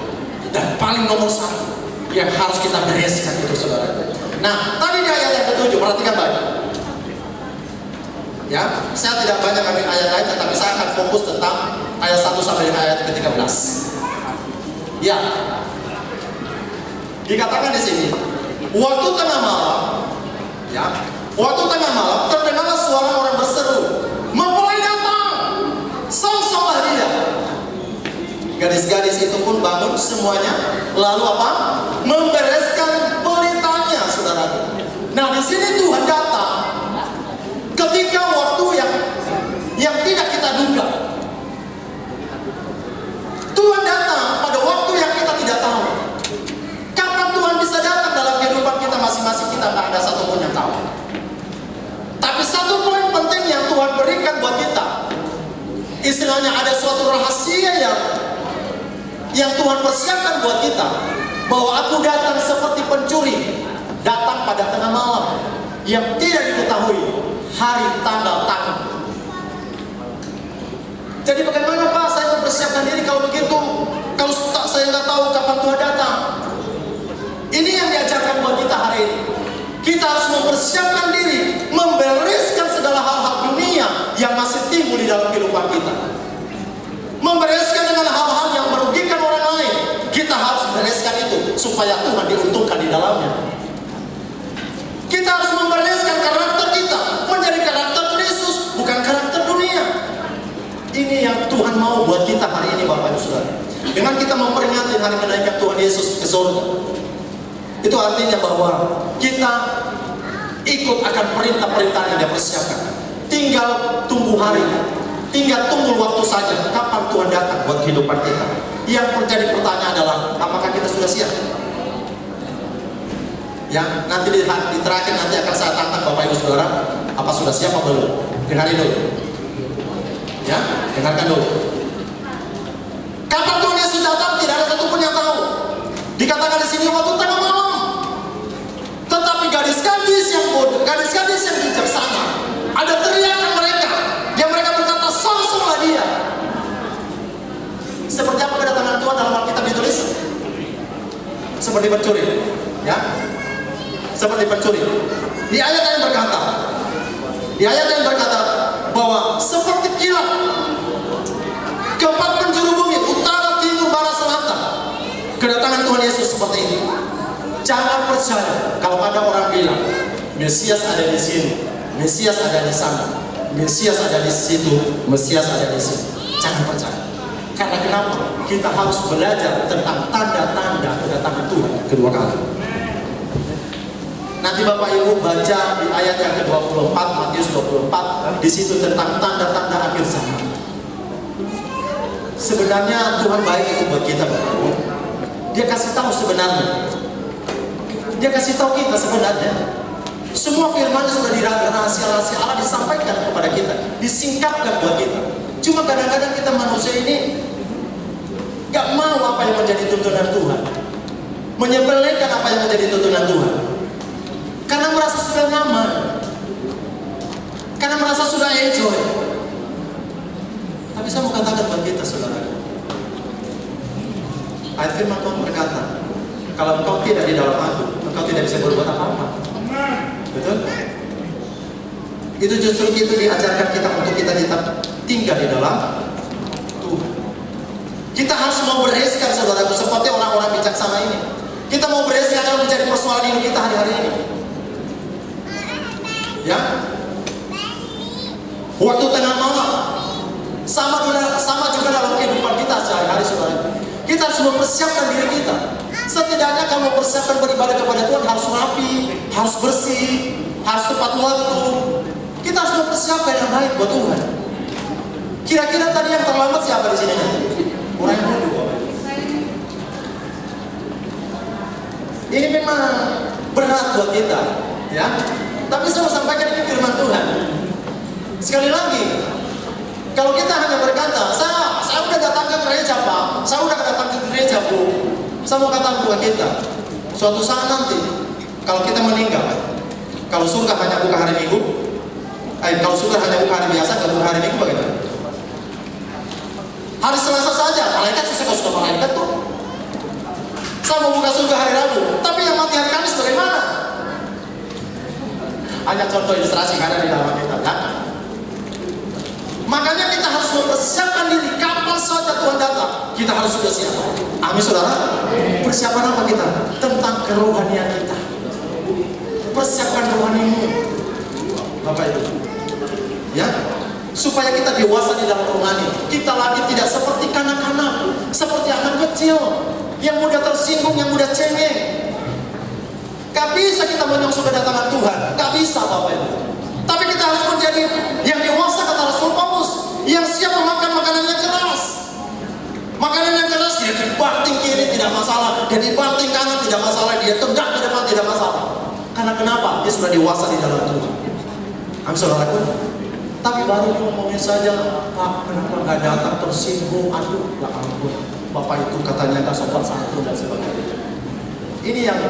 dan paling nomor satu yang harus kita bereskan itu, saudara. Nah, tadi di ayat yang ke-7, perhatikan baik. Ya, saya tidak banyak ambil ayat lain, tetapi saya akan fokus tentang ayat 1 sampai dengan ayat ke-13. Ya, dikatakan di sini, waktu tengah malam, ya, waktu tengah malam terdengarlah suara orang berseru, mempelai datang, songsonglah dia. Gadis-gadis itu pun bangun semuanya, lalu apa? Membereskan pelitanya, saudara. Nah, di sini Tuhan datang ketika waktu yang tidak kita duga. Tuhan datang pada waktu yang kita tidak tahu. Kapan Tuhan bisa datang dalam kehidupan kita masing-masing, kita nggak ada satupun yang tahu. Tapi satu poin penting yang Tuhan berikan buat kita, istilahnya ada suatu rahasia yang Tuhan persiapkan buat kita, bahwa aku datang seperti pencuri, datang pada tengah malam, yang tidak diketahui hari, tanggal, tahun. Jadi bagaimana Pak saya mempersiapkan diri kalau begitu, kalau saya nggak tahu kapan Tuhan datang? Ini yang diajarkan buat kita hari ini. Kita harus mempersiapkan diri, membereskan segala hal-hal dunia yang masih timbul di dalam kehidupan kita. Membereskan dengan hal-hal yang merugikan orang lain. Kita harus bereskan itu supaya Tuhan diuntungkan di dalamnya. Kita harus membereskan karakter kita menjadi karakter Kristus, bukan karakter dunia. Ini yang Tuhan mau buat kita hari ini, Bapak Ibu Saudara. Dengan kita memperingati hari kenaikan Tuhan Yesus ke surga, itu artinya bahwa kita ikut akan perintah-perintah yang Dia persiapkan. Tinggal tunggu hari, tinggal tunggu waktu saja kapan Tuhan datang buat kehidupan kita. Yang menjadi pertanyaan adalah, apakah kita sudah siap? Ya, nanti di terakhir nanti akan saya tantang Bapak Ibu Saudara, apa sudah siap atau belum? Dengarin dulu. Ya, dengarkan dulu. Kapan Tuhan Yesus datang tidak ada satupun yang tahu. Dikatakan di sini waktu tengah malam. Tetapi gadis-gadis yang bodoh, gadis-gadis yang bijaksana, ada teriakan mereka, yang mereka berkata, songsonglah dia. Seperti apa kedatangan Tuhan dalam Alkitab ditulis? Seperti pencuri, ya, seperti pencuri. Di ayat yang berkata bahwa seperti kilat keempat penjuru bumi, utara, timur, barat, selatan, kedatangan Tuhan Yesus seperti ini. Jangan percaya kalau ada orang bilang Mesias ada di sini, Mesias ada di sana, Mesias ada di situ, Mesias ada di sini. Jangan percaya. Karena kenapa? Kita harus belajar tentang tanda-tanda kedatangan Tuhan kedua kali. Nanti Bapak Ibu baca di ayat yang ke-24, Matius 24, di situ tentang tanda-tanda akhir zaman. Sebenarnya Tuhan baik itu buat kita, Bapak Ibu. Dia kasih tahu sebenarnya. Dia kasih tahu kita sebenarnya. Semua firman-Nya sudah rahasia-rahasia Allah disampaikan kepada kita, disingkapkan buat kita. Cuma kadang-kadang kita manusia ini gak mau apa yang menjadi tuntunan Tuhan, menyepelekan apa yang menjadi tuntunan Tuhan, karena merasa sudah nyaman, karena merasa sudah enjoy. Tapi saya mau katakan buat kita, saudara, ayat firman Tuhan berkata, kalau engkau tidak di dalam aku, engkau tidak bisa berbuat apa-apa. Betul? Itu justru itu diajarkan kita untuk kita tetap tinggal di dalam Tuhan. Kita harus mau bereskan, saudaraku, seperti orang-orang bijaksana ini. Kita mau bereskan yang menjadi persoalan hidup kita hari-hari ini. Ya, waktu tengah malam, sama juga dalam kehidupan kita sehari-hari, saudara. Kita harus mempersiapkan diri kita. Setidaknya kalau mempersiapkan beribadah kepada Tuhan harus rapi, harus bersih, harus tepat waktu. Kita harus mempersiapkan yang baik buat Tuhan. Kira-kira tadi yang terlambat siapa di sini? Orang yang bodoh. Ini memang berat buat kita, ya. Tapi saya mau sampaikan ini firman Tuhan. Sekali lagi, kalau kita hanya berkata, saya udah datang ke gereja Pak, saya udah datang ke gereja Bu, saya mau katakan buat kita, suatu saat nanti, kalau kita meninggal, kalau surga hanya buka hari Minggu, kalau surga hanya buka hari biasa, kalau buka hari Minggu bagaimana? Hari Selasa saja, malaikat suka-suka malaikat tuh. Saya mau buka surga hari Rabu, tapi yang mati hari Kamis bagaimana? Hanya contoh ilustrasi yang ada di dalam kita, kan? Makanya kita harus mempersiapkan diri kapan saja Tuhan datang. Kita harus sudah siap. Amin saudara. Persiapan apa kita? Tentang kerohanian kita. Persiapkan rohanimu, Bapak Ibu. Ya, supaya kita dewasa di dalam rohani. Kita lagi tidak seperti kanak-kanak, seperti anak kecil yang mudah tersinggung, yang mudah cengeng. Gak bisa kita menyongsong kedatangan Tuhan. Gak bisa Bapak Ibu. Tapi kita harus menjadi yang dewasa, kata Rasul Paulus, yang siap memakan makanan yang keras. Makanan yang keras dia dibanting kiri tidak masalah, dia dibanting kanan tidak masalah, dia tegak ke depan tidak masalah. Karena kenapa? Dia sudah dewasa di dalam Tuhan. Amin saudaraku. Tapi baru ngomongin saja, Pak, kenapa gak datang, tersinggung, aduh, ya ampun, Bapak itu katanya gak sopan santun dan sebagainya. Ini yang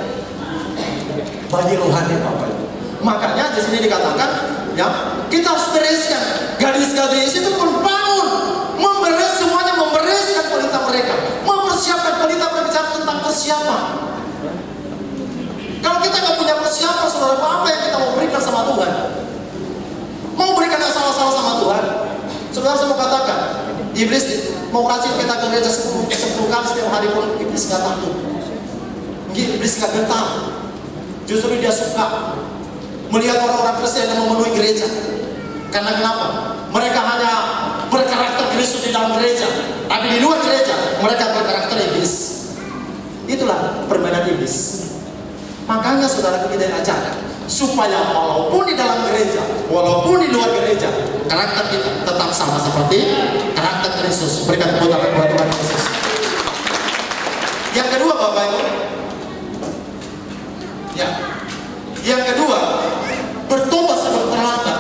bagi rohani Bapak Ibu. Makanya di sini dikatakan, ya, kita harus bereskan. Gadis-gadis itu pun bangun, semuanya membereskan pelita mereka, mempersiapkan pelita berbicara tentang persiapan. Kalau kita nggak punya persiapan, saudara, apa yang kita mau berikan sama Tuhan? Mau berikan yang salah-salah sama Tuhan? Saudara, saya mau katakan, iblis mau kasih kita ke gereja 10 kali setiap hari pun iblis nggak takut. Iblis nggak gentar. Justru dia suka melihat orang-orang Kristen yang memenuhi gereja. Karena kenapa? Mereka hanya berkarakter Kristus di dalam gereja, tapi di luar gereja mereka berkarakter iblis. Itulah permainan iblis. Makanya saudara kita ajarkan supaya walaupun di dalam gereja, walaupun di luar gereja, karakter kita tetap sama seperti karakter Kristus. Berikan tepuk tangan buat Tuhan Yesus. Yang kedua, Bapak Ibu, ya, yang kedua, bertobat sebelum terlambat.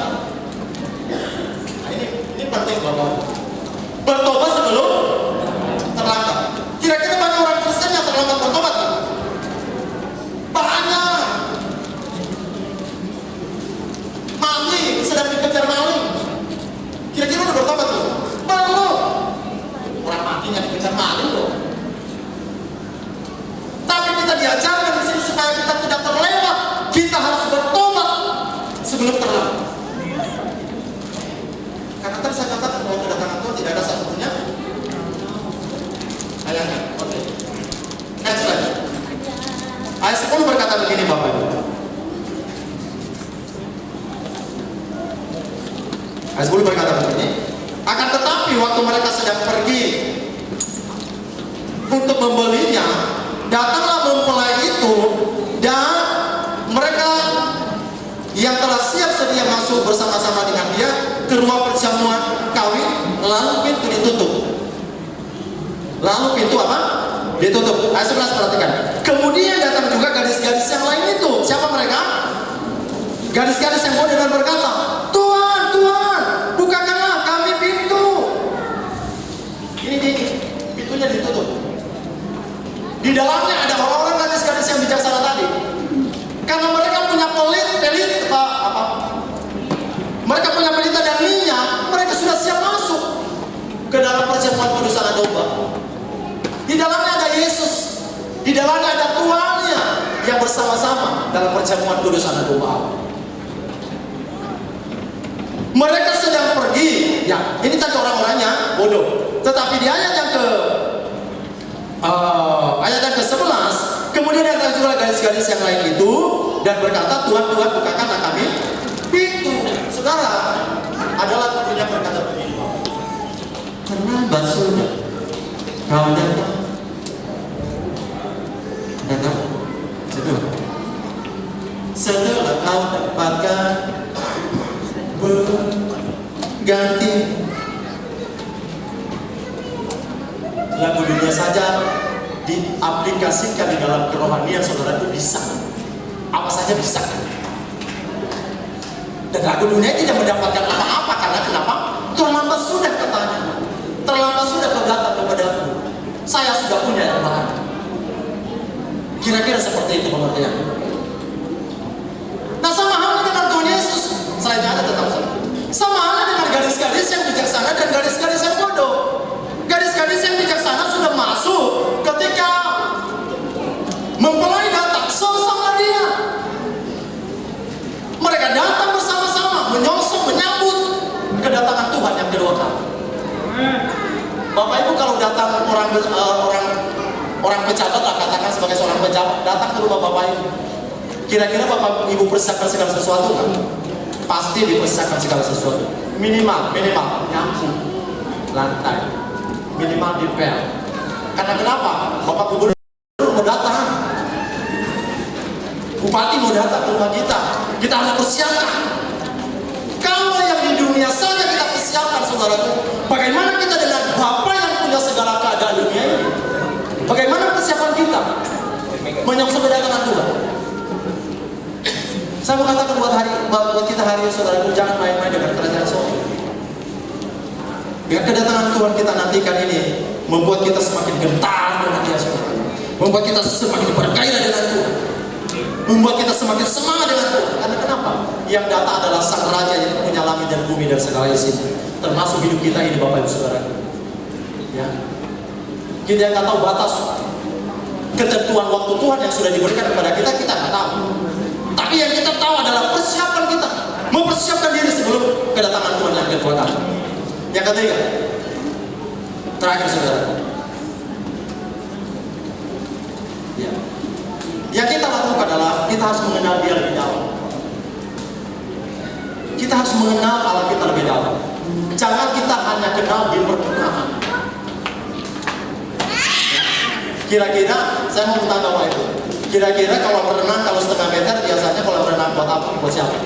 Nah, ini penting Bapak. Bertobat sebelum terlambat. Kira-kira banyak orang Kristen yang terlambat bertobat? Banyak. Mati sedang dikejar maling. Kira-kira udah bertobat tuh? Belum. Orang matinya dikejar maling loh. Tapi kita diajarkan di sini supaya kita tidak terlewat. Kita harus bertobat sebelum terlambat. Karena tadi saya katakan bahwa kedatangan Tuhan tidak ada satunya. Ayatnya, oke. Next slide. Ayat 10 berkata begini Bapak Ibu. Ayat 10 berkata begini. Akan tetapi waktu mereka sedang pergi untuk membelinya, datanglah mempelai itu dan mereka yang telah siap sedia masuk bersama-sama dengan dia ke rumah perjamuan kawin, lalu pintu ditutup. Lalu pintu apa? Ditutup. Ayat 11 perhatikan. Kemudian datang juga gadis-gadis yang lain itu. Siapa mereka? Gadis-gadis yang bodoh dan berkata, Tuhan, Tuhan, bukakanlah kami pintu. Ini pintunya ditutup. Di dalamnya ada orang-orang gadis-gadis yang bijaksana tadi. Karena mereka punya mereka punya pelita dan minyak, mereka sudah siap masuk ke dalam perjamuan kudus anak domba. Di dalamnya ada Yesus, di dalamnya ada Tuhannya yang bersama-sama dalam perjamuan kudus anak domba. Mereka sedang pergi, ya ini tadi orang-orangnya bodoh. Tetapi di ayat yang ke-11, kemudian datang juga gadis-gadis yang lain itu dan berkata, Tuhan, Tuhan, bukakanlah kami pintu. Saudara, adalah punya berkata begini, terlambat sudah kau datang. Setelah kau dapatkan berganti lagu dunia saja diaplikasikan di dalam kerohanian saudara itu bisa. Apa saja bisa. Dan lagu dunia tidak mendapatkan apa-apa karena kenapa? Terlambat sudah katanya. Terlambat sudah kau datang kepadaku. Saya sudah punya yang lain. Kira-kira seperti itu pengertian. Nah, sama halnya dengan Tuhan Yesus. Selainnya ada tetap sama. Sama halnya dengan gadis-gadis yang bijaksana dan gadis-gadis yang bodoh. Gadis teknis yang bijaksana sudah masuk ketika mempelai datang sama dia. Mereka datang bersama-sama menyongsong menyambut kedatangan Tuhan yang kedua kali. Bapak Ibu kalau datang orang pejabat lah, katakan sebagai seorang pejabat datang ke rumah Bapak Ibu, kira-kira Bapak Ibu persiapkan segala sesuatu kan? Pasti dipersiapkan segala sesuatu. Minimal nyapu lantai, minimal dipel. Karena kenapa? Bapak Gubernur mau datang, Bupati mau datang ke rumah kita harus persiapkan. Kalau yang di dunia saja kita persiapkan, saudaraku, bagaimana kita dengan Bapa yang punya segala keadaan dunia ini? Bagaimana persiapan kita menyongsong kedatangan Tuhan? Saya mau katakan buat kita hari ini, saudaraku, jangan main-main dengan kerajaan sorga. Dengan kedatangan Tuhan kita nantikan ini membuat kita semakin gentar dengan Dia, saudara. Membuat kita semakin bergairah dengan Tuhan. Membuat kita semakin semangat dengan Tuhan. Karena kenapa? Yang datang adalah Sang Raja yang punya langit dan bumi dan segala isinya, termasuk hidup kita ini, Bapak Ibu Saudara. Ya. Kita yang nggak tahu batas ketentuan waktu Tuhan yang sudah diberikan kepada kita nggak tahu. Tapi yang kita tahu adalah persiapan kita, mempersiapkan diri sebelum kedatangan Tuhan yang kedua datang. Yang ketiga, terakhir saudara, ya. Yang kita lakukan adalah kita harus mengenal Dia lebih dalam. Kita harus mengenal Allah kita lebih dalam. Jangan kita hanya kenal di permukaan. Kira-kira saya mau bertanya Bapak Ibu, kira-kira kalau berenang, kalau setengah meter biasanya kalau berenang buat apa? Buat siapa?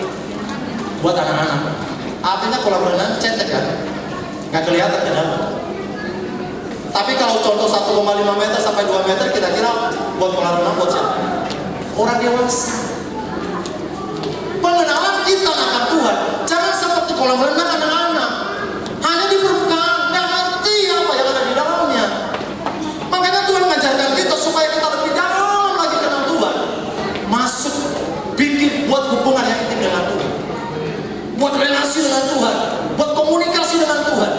Buat anak-anak. Artinya kalau berenang cetek kan? Nggak kelihatan ke dalam. Tapi kalau contoh 1,5 meter sampai 2 meter, kira-kira buat kolam renang buat siapa? Orang dewasa. Pengenalan kita akan Tuhan jangan seperti kolam renang anak-anak, hanya di permukaan, nggak ngerti apa yang ada di dalamnya. Makanya Tuhan mengajarkan kita supaya kita lebih dalam lagi kenal Tuhan, masuk, bikin, buat hubungan yang intim dengan Tuhan, buat relasi dengan Tuhan, buat komunikasi dengan Tuhan.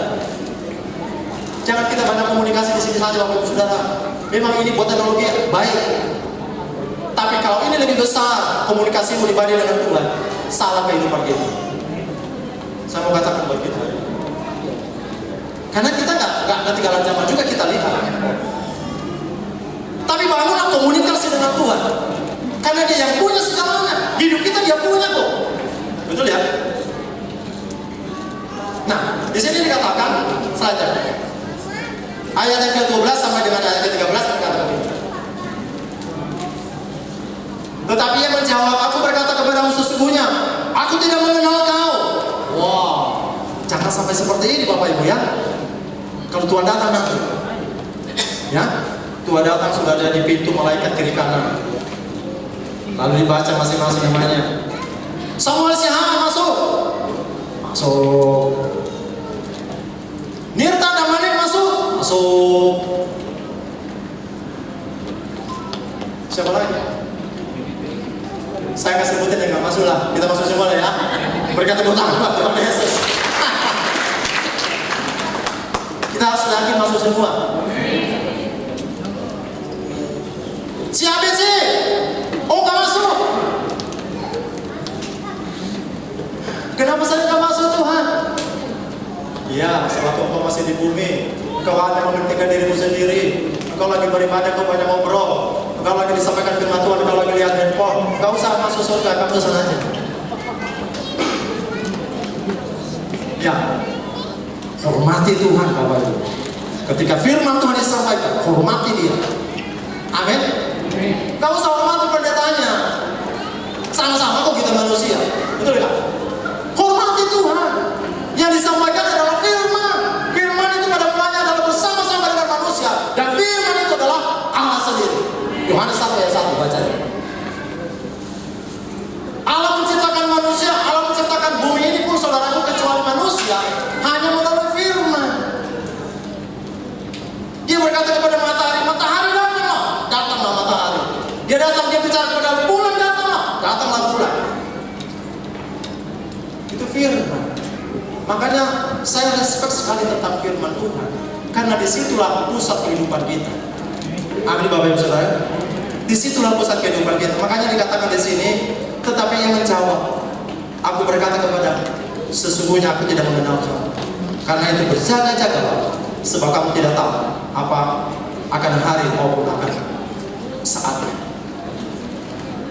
Jangan kita banyak komunikasi di sini saja, Bapak Ibu Saudara. Memang ini buat teknologi baik, tapi kalau ini lebih besar, komunikasi pribadi dengan Tuhan, salah kehidupan kita. Saya mau katakan buat kita, karena kita nggak ketinggalan zaman juga, kita lihat. Tapi bangunlah komunikasi dengan Tuhan, karena Dia yang punya segalanya. Hidup kita Dia punya kok, betul ya? Nah, di sini dikatakan saja ayat yang ke-12 sampai dengan ayat ke-13 berkata begini. Tetapi Ia menjawab, aku berkata kepadamu sesungguhnya, aku tidak mengenal kau. Wow, jangan sampai seperti ini Bapak Ibu ya. Kalau Tuhan datang nanti, ya, Tuhan datang sudah ada di pintu malaikat kiri kanan. Lalu dibaca masing-masing namanya. Samuel Sihan masuk. Nirta Damanik masuk. Siapa lagi? Saya nggak sebutin yang nggak masuk lah. Kita masuk semua ya. Berkat tepuk tangan buat Tuhan Yesus. Kita harus yakin masuk semua. Si ABC, oh nggak masuk. Kenapa saya nggak masuk Tuhan? Ya, sebab engkau masih di bumi, engkau hanya mementingkan dirimu sendiri. Engkau lagi beribadah, engkau banyak ngobrol. Engkau lagi disampaikan firman Tuhan, engkau lagi lihat handphone. Engkau usah masuk surga, kamu sana aja. Ya, hormati Tuhan Bapak Ibu. Ketika firman Tuhan disampaikan, hormati Dia. Amin. Kau usah hormati pendetanya. Sama-sama kok kita manusia, betul ya? Hormati Tuhan. Yang disampaikan adalah firman. Firman itu pada mulanya adalah bersama-sama dengan manusia, dan firman itu adalah Allah sendiri. Yohanes 1 ayat 1 baca. Allah menciptakan manusia, Allah menciptakan bumi ini pun saudaraku kecuali manusia hanya melalui firman. Dia berkata kepada matahari, matahari datanglah matahari. Dia datang, dia bicara kepada bulan, datanglah bulan. Itu firman. Makanya saya respect sekali tentang firman Tuhan, Karena disitulah pusat kehidupan kita. Amin Bapak Ibu Saudara. Disitulah pusat kehidupan kita. Makanya dikatakan di sini, tetapi yang menjawab, aku berkata kepada, sesungguhnya aku tidak mengenal kamu. Karena itu berjaga-jaga, sebab kamu tidak tahu apa akan hari maupun akan saatnya.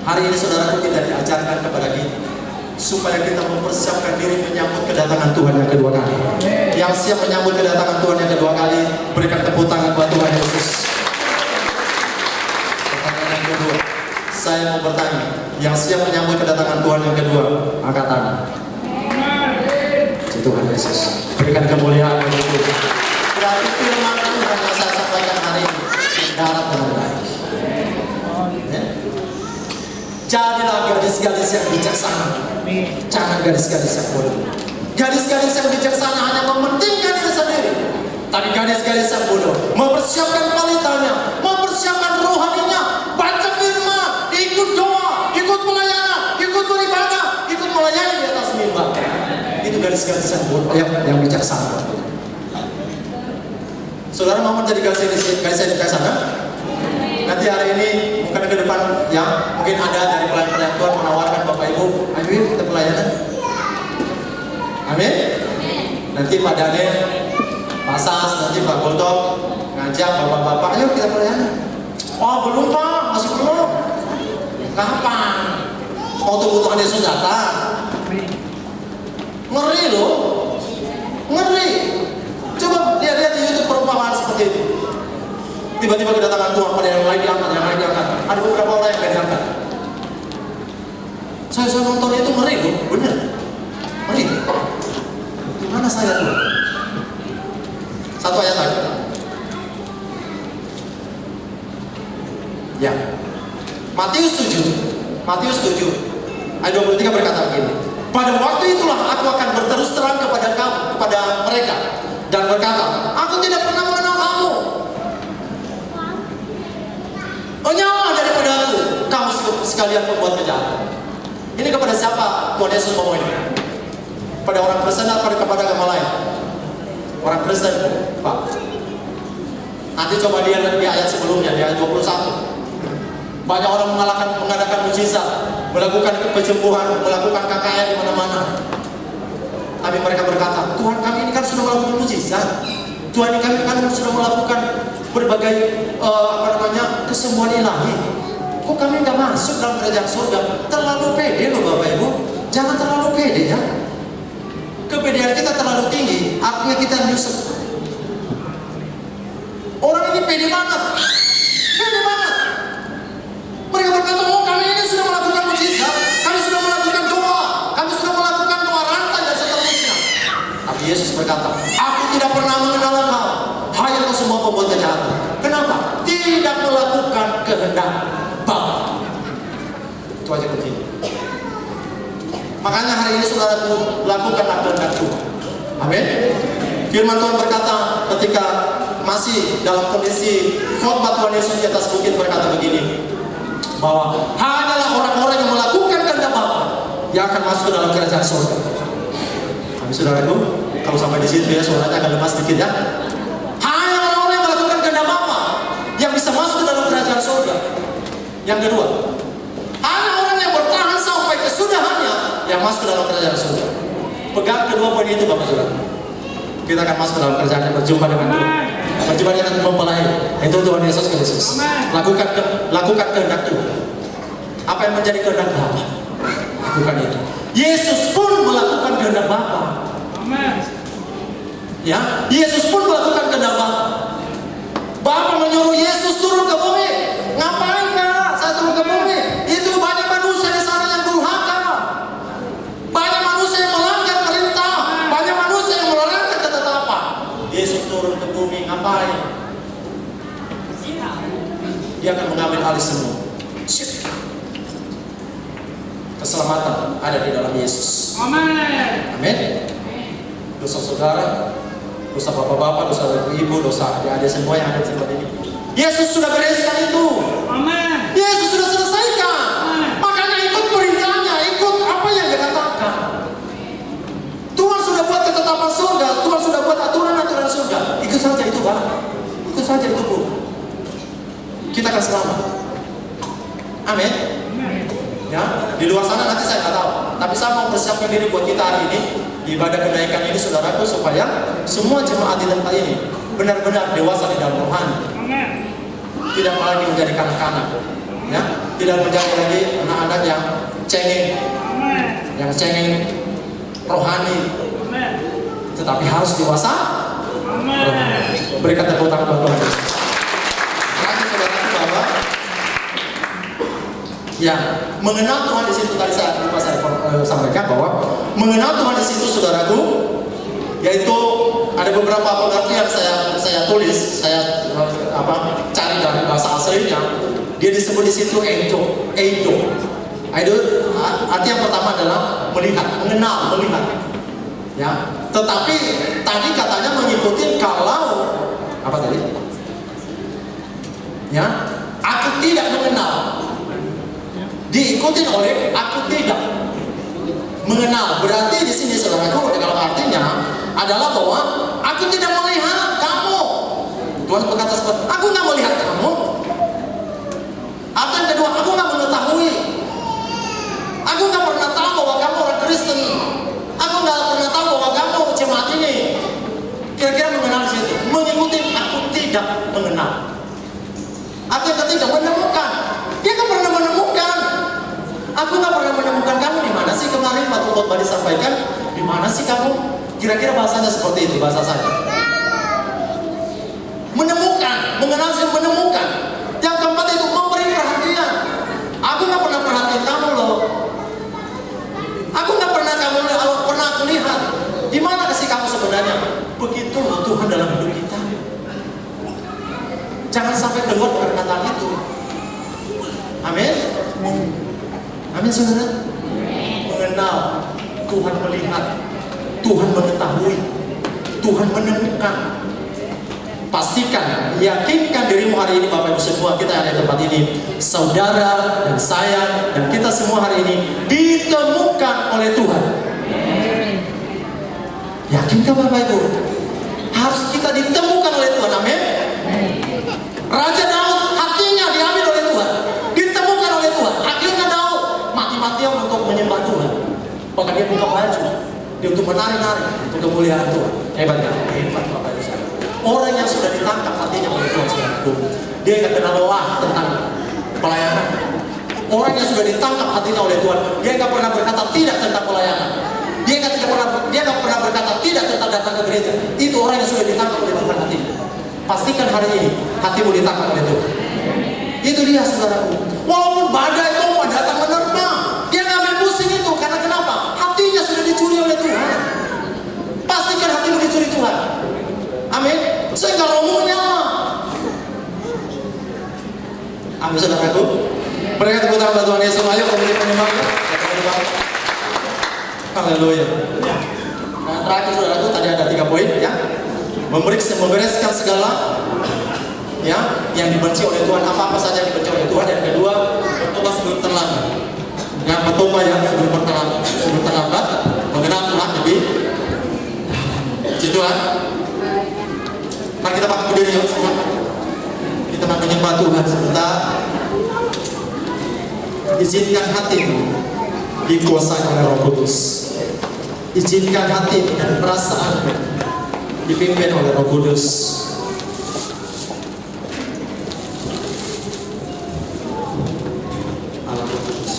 Hari ini saudaraku kita diajarkan kepada kita supaya kita mempersiapkan diri menyambut kedatangan Tuhan yang kedua kali. Yang siap menyambut kedatangan Tuhan yang kedua kali, berikan tepuk tangan buat Tuhan Yesus. Pertanyaan yang kedua, saya mau bertanya, yang siap menyambut kedatangan Tuhan yang kedua, angkat tangan. Tuhan Yesus, berikan kemuliaan bagi Tuhan. Berarti firman Tuhan yang saya sampaikan hari ini darat dengan baik. Ya? Jadilah gadis-gadis yang bijaksana, jangan gadis-gadis yang bodoh. Gadis-gadis yang bijaksana hanya mementingkan diri sendiri, tapi gadis-gadis yang bodoh mempersiapkan wanitanya, mempersiapkan rohaninya, baca firman, ikut doa, ikut pelayanan, ikut beribadah, ikut melayani di atas mimbar. Itu gadis-gadis yang bijaksana. Saudara mau menjadi gadis yang bijaksana? Nanti hari ini mungkin ke depan ya, mungkin ada dari pelayan-pelayan Tuhan menawarkan Bapak Ibu, ayo kita pelayanan. Amin. Nanti Pak Daniel, Pak Sas, nanti Pak Goltok ngajak bapak-bapak, ayo kita pelayanan. Oh belum Pak, masih belum. Kapan? Mau tunggu Tuhan Yesus datang? Ngeri loh, ngeri. Coba lihat di YouTube perumpamaan seperti itu. Tiba-tiba kedatangan Tuhan, pada yang lain diangkat, yang lain diangkat. Ada beberapa orang yang gak diangkat. Saya nonton itu ngeri loh, bener. Ngeri. Gimana saya tuh? Satu ayat lagi. Ya. Matius 7 ayat 23 berkata begini. Pada waktu itulah aku akan berterus terang kepada mereka dan berkata, aku tidak pernah mengenal kamu. Menyawa daripada kamu sekalian pembuat kejahatan. Ini kepada siapa Tuhan Yesus ngomong ini? Pada orang Kristen atau kepada agama lain? Orang Kristen, Pak. Nanti coba dia lihat di ayat sebelumnya, di ayat 21. Banyak orang mengadakan mujizat, melakukan penyembuhan, melakukan KKR di mana-mana. Tapi mereka berkata, Tuhan kami ini kan sudah melakukan mujizat. Tuhan ini kami kan sudah melakukan berbagai kesembuhan ilahi. Kok kami nggak masuk dalam kerajaan surga? Terlalu pede loh Bapak Ibu. Jangan terlalu pede ya. Kepedean kita terlalu tinggi, artinya kita nyusut. Orang ini pede banget. Pede banget. Mereka berkata, oh kami ini sudah melakukan mujizat, kami sudah melakukan doa, kami sudah melakukan doa rantai dan seterusnya. Tapi Yesus berkata, aku tidak pernah mengenal engkau, hai engkau semua pembuat kejahatan. Kenapa? Tidak melakukan kehendak Bapa. Itu aja begini. Makanya hari ini saudaraku, lakukanlah kehendak Tuhan. Amin. Firman Tuhan berkata ketika masih dalam kondisi khotbah Tuhan Yesus di atas bukit berkata begini, bahwa hanyalah orang-orang yang melakukan kehendak Bapa yang akan masuk ke dalam kerajaan surga. Tapi saudaraku, kalau sampai di situ ya suaranya agak lemas sedikit ya. Hanya orang-orang yang melakukan kehendak Bapa yang bisa masuk ke dalam kerajaan surga. Yang kedua, hanya orang yang bertahan sampai kesudahannya yang masuk ke dalam kerajaan surga. Pegang kedua poin itu Bapak Saudara. Kita akan masuk ke dalam kerajaan yang berjumpa dengan Tuhan. Berjumpa dengan mempelai. Itu Tuhan Yesus Kristus. Lakukan kehendak Tuhan. Apa yang menjadi kehendak Bapa? Lakukan itu. Yesus pun melakukan kehendak Bapa. Ya, Yesus pun melakukan kehendak Bapa. Bapa menyuruh Yesus turun ke bumi. Ngapain Kak? Saya turun ke bumi. Itu banyak manusia di sana yang durhaka. Banyak manusia yang melanggar perintah. Banyak manusia yang melanggar ketetapan. Yesus turun ke bumi ngapain? Dia akan mengambil alih semua. Keselamatan ada di dalam Yesus. Amin. Dosa saudara, dosa bapak-bapak, dosa ibu, dosa adik-adik semua yang ada di tempat ini, Yesus sudah bereskan itu. Yesus sudah selesaikan. Makanya ikut perintahnya, ikut apa yang dia katakan. Tuhan sudah buat ketetapan surga, Tuhan sudah buat aturan-aturan surga. Ikut saja itu Pak. kita akan selamat. Amin. Ya, di luar sana nanti saya nggak tahu. Tapi saya mau persiapkan diri buat kita hari ini di ibadah kenaikan ini, saudaraku, supaya semua jemaat di tempat ini benar-benar dewasa di dalam rohani. Tidak lagi menjadi kanak-kanak, ya, tidak menjadi lagi anak-anak yang cengeng rohani, tetapi harus dewasa. Berikan tepuk tangan buat Tuhan. Lagi saudaraku bahwa ya, mengenal Tuhan di situ tadi saya lupa saya sampaikan bahwa mengenal Tuhan di situ, saudaraku, yaitu ada beberapa pengertian saya tulis, saya cari dari bahasa aslinya. Dia disebut di situ eido. Arti yang pertama adalah melihat, mengenal, melihat. Ya, tetapi tadi katanya mengikuti kalau apa tadi? Ya, aku tidak mengenal. Diikuti oleh aku tidak mengenal. Berarti di sini saudaraku, kalau artinya adalah bahwa aku tidak melihat kamu. Tuhan berkata seperti, aku nggak melihat kamu. Atau yang kedua, aku nggak mengetahui. Aku nggak pernah tahu bahwa kamu orang Kristen. Aku nggak pernah tahu bahwa kamu jemaat ini. Kira-kira mengenal di situ. Mengikuti, aku tidak mengenal. Atau yang ketiga, menemukan. Dia nggak pernah menemukan. Aku nggak pernah menemukan kamu di mana sih kemarin waktu khotbah disampaikan. Di mana sih kamu? Kira-kira bahasanya seperti itu bahasa saya. Menemukan, mengenal sih menemukan. Yang keempat itu memberi perhatian. Aku nggak pernah perhatian kamu loh. Aku nggak pernah aku lihat. Di mana kasih kamu sebenarnya? Begitu loh Tuhan dalam hidup kita. Jangan sampai keluar perkataan itu. Amin. Amin saudara. Mengenal, Tuhan melihat, Tuhan mengetahui, Tuhan menemukan. Pastikan, yakinkan dirimu hari ini Bapak Ibu semua, kita ada di tempat ini, saudara dan saya dan kita semua hari ini ditemukan oleh Tuhan. Yakinkah Bapak Ibu? Harus kita ditemukan oleh Tuhan. Amin. Raja Daud hatinya diambil oleh Tuhan, ditemukan oleh Tuhan. Akhirnya Daud mati-matian untuk menyembah Tuhan. Bahkan dia buka baju, dia untuk menari-nari untuk kemuliaan Tuhan. Hebat kan? Hebat Bapak Ibu saya. Orang yang sudah ditangkap hatinya oleh Tuhan, saudaraku, dia nggak kenal lelah tentang pelayanan. Orang yang sudah ditangkap hatinya oleh Tuhan, dia nggak pernah berkata tidak tentang pelayanan. Dia nggak pernah berkata tidak tentang datang ke gereja. Itu orang yang sudah ditangkap oleh Tuhan hatinya. Pastikan hari ini hatimu ditangkap oleh Tuhan. Itu dia saudaraku. Walaupun badai itu mau datang menerpa, dia nggak ambil pusing itu. Karena kenapa? Hatinya sudah dicuri oleh Tuhan. Pastikan hatimu dicuri Tuhan. Amin. Sehingga rohmu nyala. Amin saudaraku. Berikan tepuk tangan buat Tuhan Yesus. Ayo kembali penyembahnya. Haleluya. Nah, terakhir saudaraku, tadi ada 3 poin ya. Membereskan segala ya yang dibenci oleh Tuhan, apa saja yang dibenci oleh Tuhan. Yang kedua, bertobat sebelum terlambat. Yang bertobat yang sebelum terlambat, mengenal Tuhan lebih. Puji Tuhan. Mari kita bangkit berdiri yuk semua. Kita mau menyembah Tuhan sebentar. Izinkan hatimu dikuasai oleh Roh Kudus. Izinkan hati dan perasaan dipimpin oleh Roh Kudus. Allah Roh Kudus.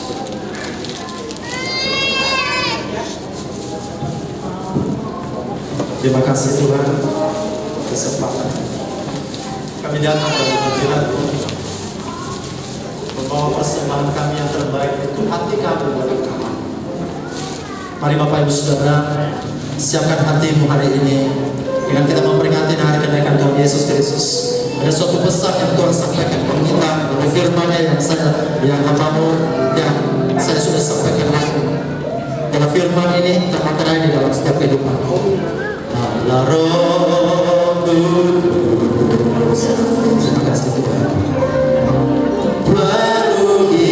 Terima kasih Tuhan kesempatan kami datang dari hadirat-Mu, membawa persembahan kami yang terbaik itu hati kami buat Engkau. Mari Bapak Ibu Saudara, siapkan hatimu hari ini dengan kita memperingati hari kenaikan Tuhan Yesus Kristus. Ada suatu pesan yang Tuhan sampaikan kepada kita, ada firman-Nya yang hamba-Mu yang saya sudah sampaikan lagi. Karena firman ini termaterai di dalam setiap kehidupan. Allah Roh Kudus. Terima kasih Tuhan. Penuhi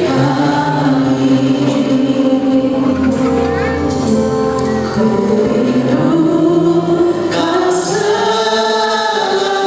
kami. Ku rindukan selalu.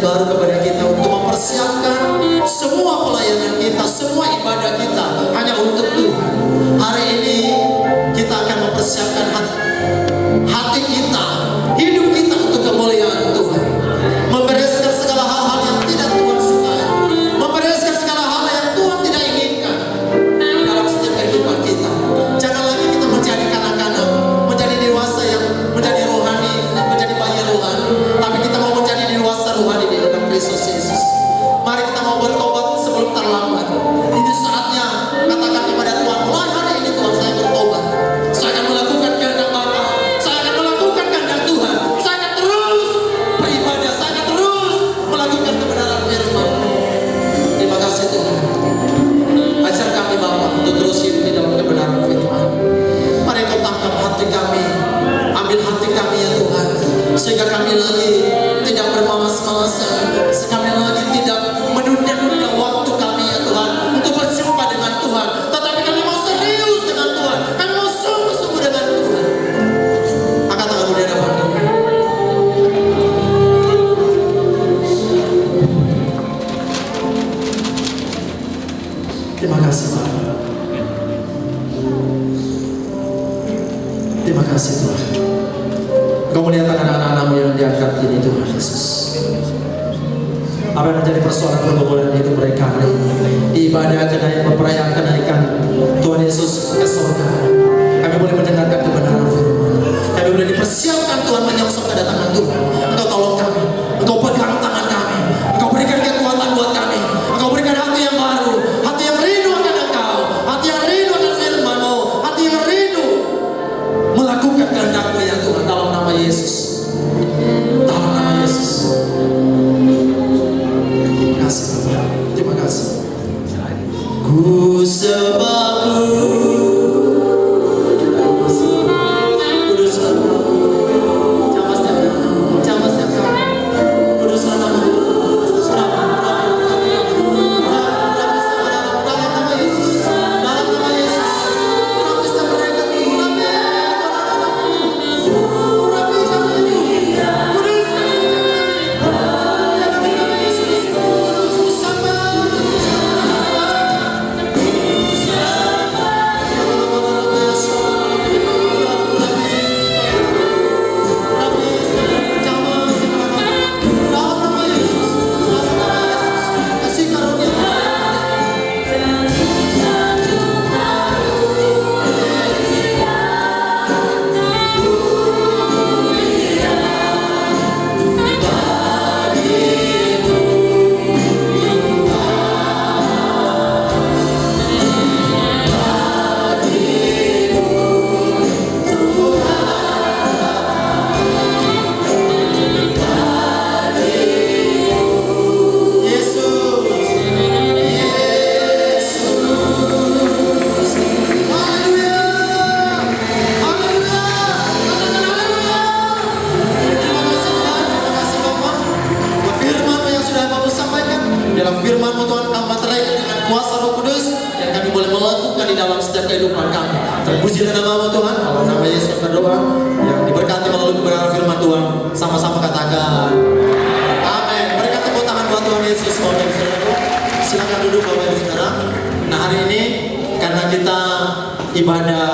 baru kepada kita untuk mempersiapkan semua pelayanan kita, semua ibadah kita hanya untuk Tuhan. Hari ini kita akan mempersiapkan hati kita, hidup kita untuk kemuliaan Tuhan. Membereskan segala hal-hal yang tidak Tuhan sukai, membereskan segala hal yang Tuhan tidak inginkan dalam setiap kehidupan kita. Jangan lagi kita menjadi kanak-kanak, menjadi dewasa yang menjadi rohani, menjadi bayi rohani, tapi kita mau menjadi dewasa rohani di dalam Kristus Yesus. Mari kita mau bertobat sebelum terlambat. Ini saatnya katakan kepada Tuhan, mulai hari ini Tuhan saya bertobat. Saya akan melakukan kehendak Bapa. Saya akan melakukan kehendak Tuhan. Saya akan terus beribadah. Saya akan terus melakukan kebenaran firman. Terima kasih Tuhan. Ajar kami Bapa untuk terus hidup di dalam kebenaran firman. Mari Kau tangkap hati kami. Ambil hati kami ya Tuhan. Sehingga kami lagi tidak bermalas-malasan. Kami lagi tidak menunda-nunda waktu kami ya Tuhan untuk berjumpa dengan Tuhan. Tetapi kami mau serius dengan Tuhan. Kami mau sungguh-sungguh dengan Tuhan. Angkat tanganmu di hadapan Tuhan. Terima kasih Pak. Terima kasih Tuhan. Kau melihat anak-anak-anakmu yang diangkat ini Tuhan Yesus. Apa yang menjadi persoalan pergumulan hidup mereka hari ini? Ibadah memperayakan kenaikan Tuhan Yesus ke surga. Kami boleh mendengarkan kebenaran firman. Kami boleh dipersiapkan Tuhan menyongsong kedatangan Tuhan. Engkau tolong kami. Engkau pegang tangan kami. Engkau berikan kekuatan buat kami. Engkau berikan hati yang baru. Hati yang rindu akan Engkau. Hati yang rindu akan firman-Mu. Hati yang rindu melakukan kehendak-Mu ya Tuhan. Dalam nama Yesus. Dalam nama Yesus. Terima kasih Bapak. Terima kasih. Ku sebab dalam firman-Mu Tuhan kami meteraikan dengan kuasa Roh Kudus dan kami boleh melakukan di dalam setiap kehidupan kami. Terpujilah nama-Mu Tuhan. Dalam nama Yesus kami berdoa yang diberkati melalui kebenaran firman Tuhan. Sama-sama katakan amin. Berikan tepuk tangan buat Tuhan Yesus. Silakan duduk Bapak Ibu Saudara. Nah hari ini karena kita ibadah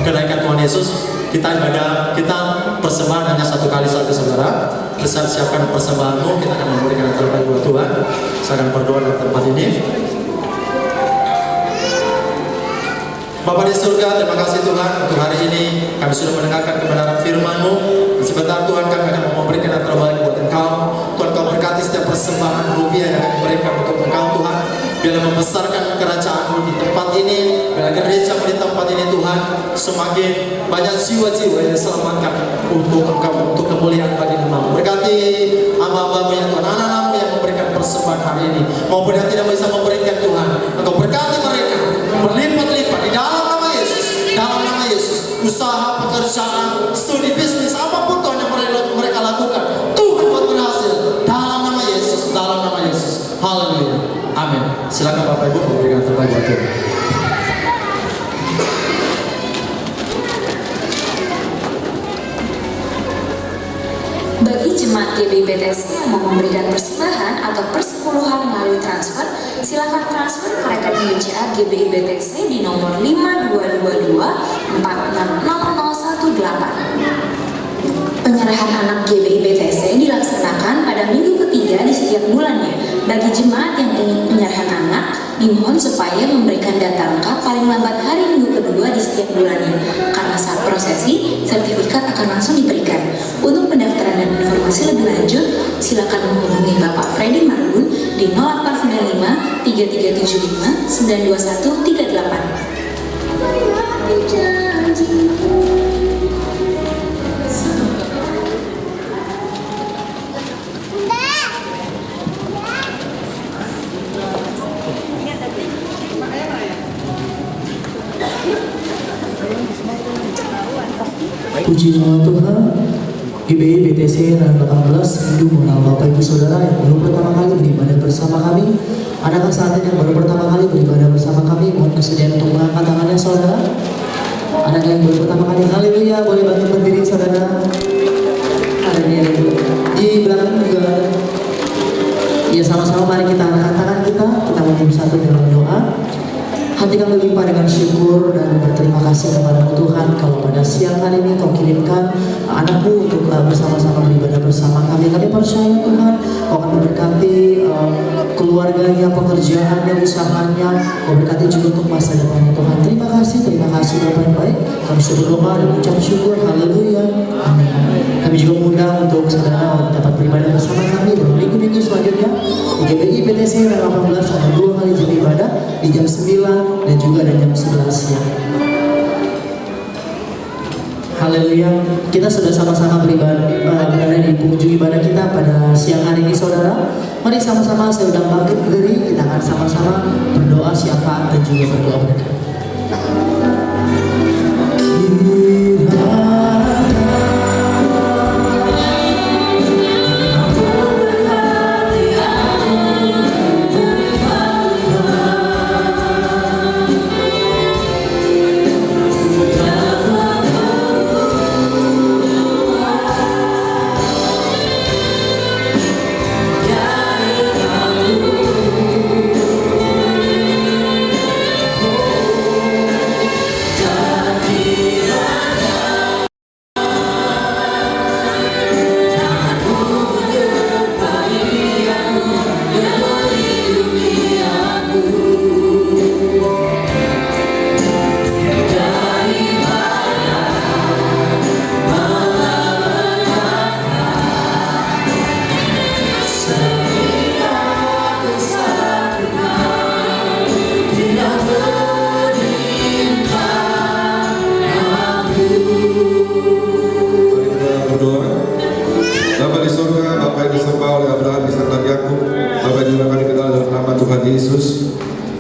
kenaikan Tuhan Yesus, kita persembahan hanya satu kali saja saudara. Kita siapkan persembahanmu, kita akan memberikan yang terbaik buat Tuhan. Saya akan berdoa di tempat ini. Bapa di surga, terima kasih Tuhan untuk hari ini kami sudah mendengarkan kebenaran firman-Mu. Sebentar Tuhan kami akan memberikan yang terbaik buat Engkau. Tuhan Kau berkati setiap persembahan rupiah yang kami berikan untuk Engkau Tuhan. Biarlah membesarkan kerajaan-Mu di tempat ini. Biarlah gereja-Mu di tempat ini Tuhan. Semakin banyak jiwa-jiwa yang diselamatkan untuk Engkau, untuk kemuliaan bagi nama-Mu. Berkati hamba-hamba-Mu yang Tuhan, anak-anak-Mu yang memberikan persembahan hari ini maupun yang tidak bisa memberikan Tuhan. Engkau berkati mereka berlipat-lipat di dalam nama Yesus. Dalam nama Yesus, usaha, pekerjaan, studi bisnis, apapun Tuhan yang mereka lakukan, Tuhan buat berhasil. Dalam nama Yesus, dalam nama Yesus. Haleluya. Amin. Silakan Bapak Ibu memberikan terbaik buat Tuhan. Bagi jemaat GBI GBI BTC yang mau memberikan persembahan atau persepuluhan melalui transfer, silakan transfer ke rekening BCA GBI BTC di nomor 5222 460018. Penyerahan anak GBI BTC dilaksanakan pada minggu ketiga di setiap bulannya. Bagi jemaat yang ingin penyerahan anak, dimohon supaya memberikan data lengkap paling lambat hari minggu kedua di setiap bulannya, karena saat prosesi, sertifikat akan langsung diberikan. Untuk pendaftaran dan informasi lebih lanjut, silakan menghubungi Bapak Freddy Marbun di 0895 3375 921 388. Puji nama Tuhan, GBI BTC dan 18 rindu mengenal Bapak Ibu Saudara yang baru pertama kali beribadah bersama kami. Adakah saat ini yang baru pertama kali beribadah bersama kami? Mohon kesediaan untuk mengangkat tangannya saudara. Adakah yang baru pertama kali? Haleluya, boleh bantu berdiri saudara. Haleluya. Di belakang juga. Ya, sama-sama mari kita angkat tangan kita mau bersatu dalam doa. Hati kami limpah dengan syukur dan berterima kasih kepada Tuhan kalau pada siang hari ini Kau kirimkan anakmu untuk bersama-sama beribadah bersama kami. Kami percaya Tuhan Kau akan memberkati keluarganya, pekerjaannya, usahanya. Kau berkati juga untuk masa depannya Tuhan. Terima kasih Bapak yang baik. Kami sudah berdoa dan mengucap syukur. Haleluya. Amin. Kami juga mengundang untuk saudara dapat beribadah bersama kami dalam minggu-minggu selanjutnya di GBI BTC 18 ada 2 kali jam ibadah di jam 9 dan juga ada jam 11 siang. Haleluya. Kita sudah sama-sama berada di penghujung ibadah kita pada siang hari ini saudara. Mari sama-sama saya undang bangkit berdiri. Kita akan sama-sama berdoa syafaat dan juga berdoa berkat.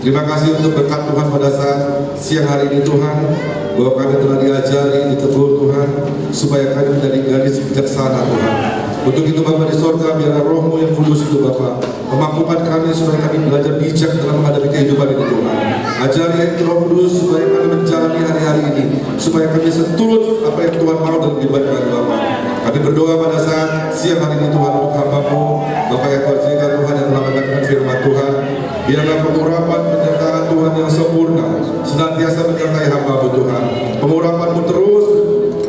Terima kasih untuk berkat Tuhan pada saat siang hari ini Tuhan, bahwa kami telah diajari, ditegur Tuhan, supaya kami menjadi gadis bijaksana Tuhan. Untuk itu Bapa di sorga, biarlah roh-Mu yang kudus itu Bapa memampukan kami supaya kami belajar bijak dalam menghadapi kehidupan ini Tuhan. Ajari Roh Kudus supaya kami menjalani hari-hari ini, supaya kami seturut apa yang Tuhan mau dalam kehidupan kami Bapa. Kami berdoa pada saat siang hari ini Tuhan untuk hamba-Mu, Bapak yang bersedia Tuhan yang telah mendengarkan firman Tuhan. Biarlah pengurapan penyertaan Tuhan yang sempurna senantiasa menyertai hamba-Mu Tuhan. Pengurapan-Mu terus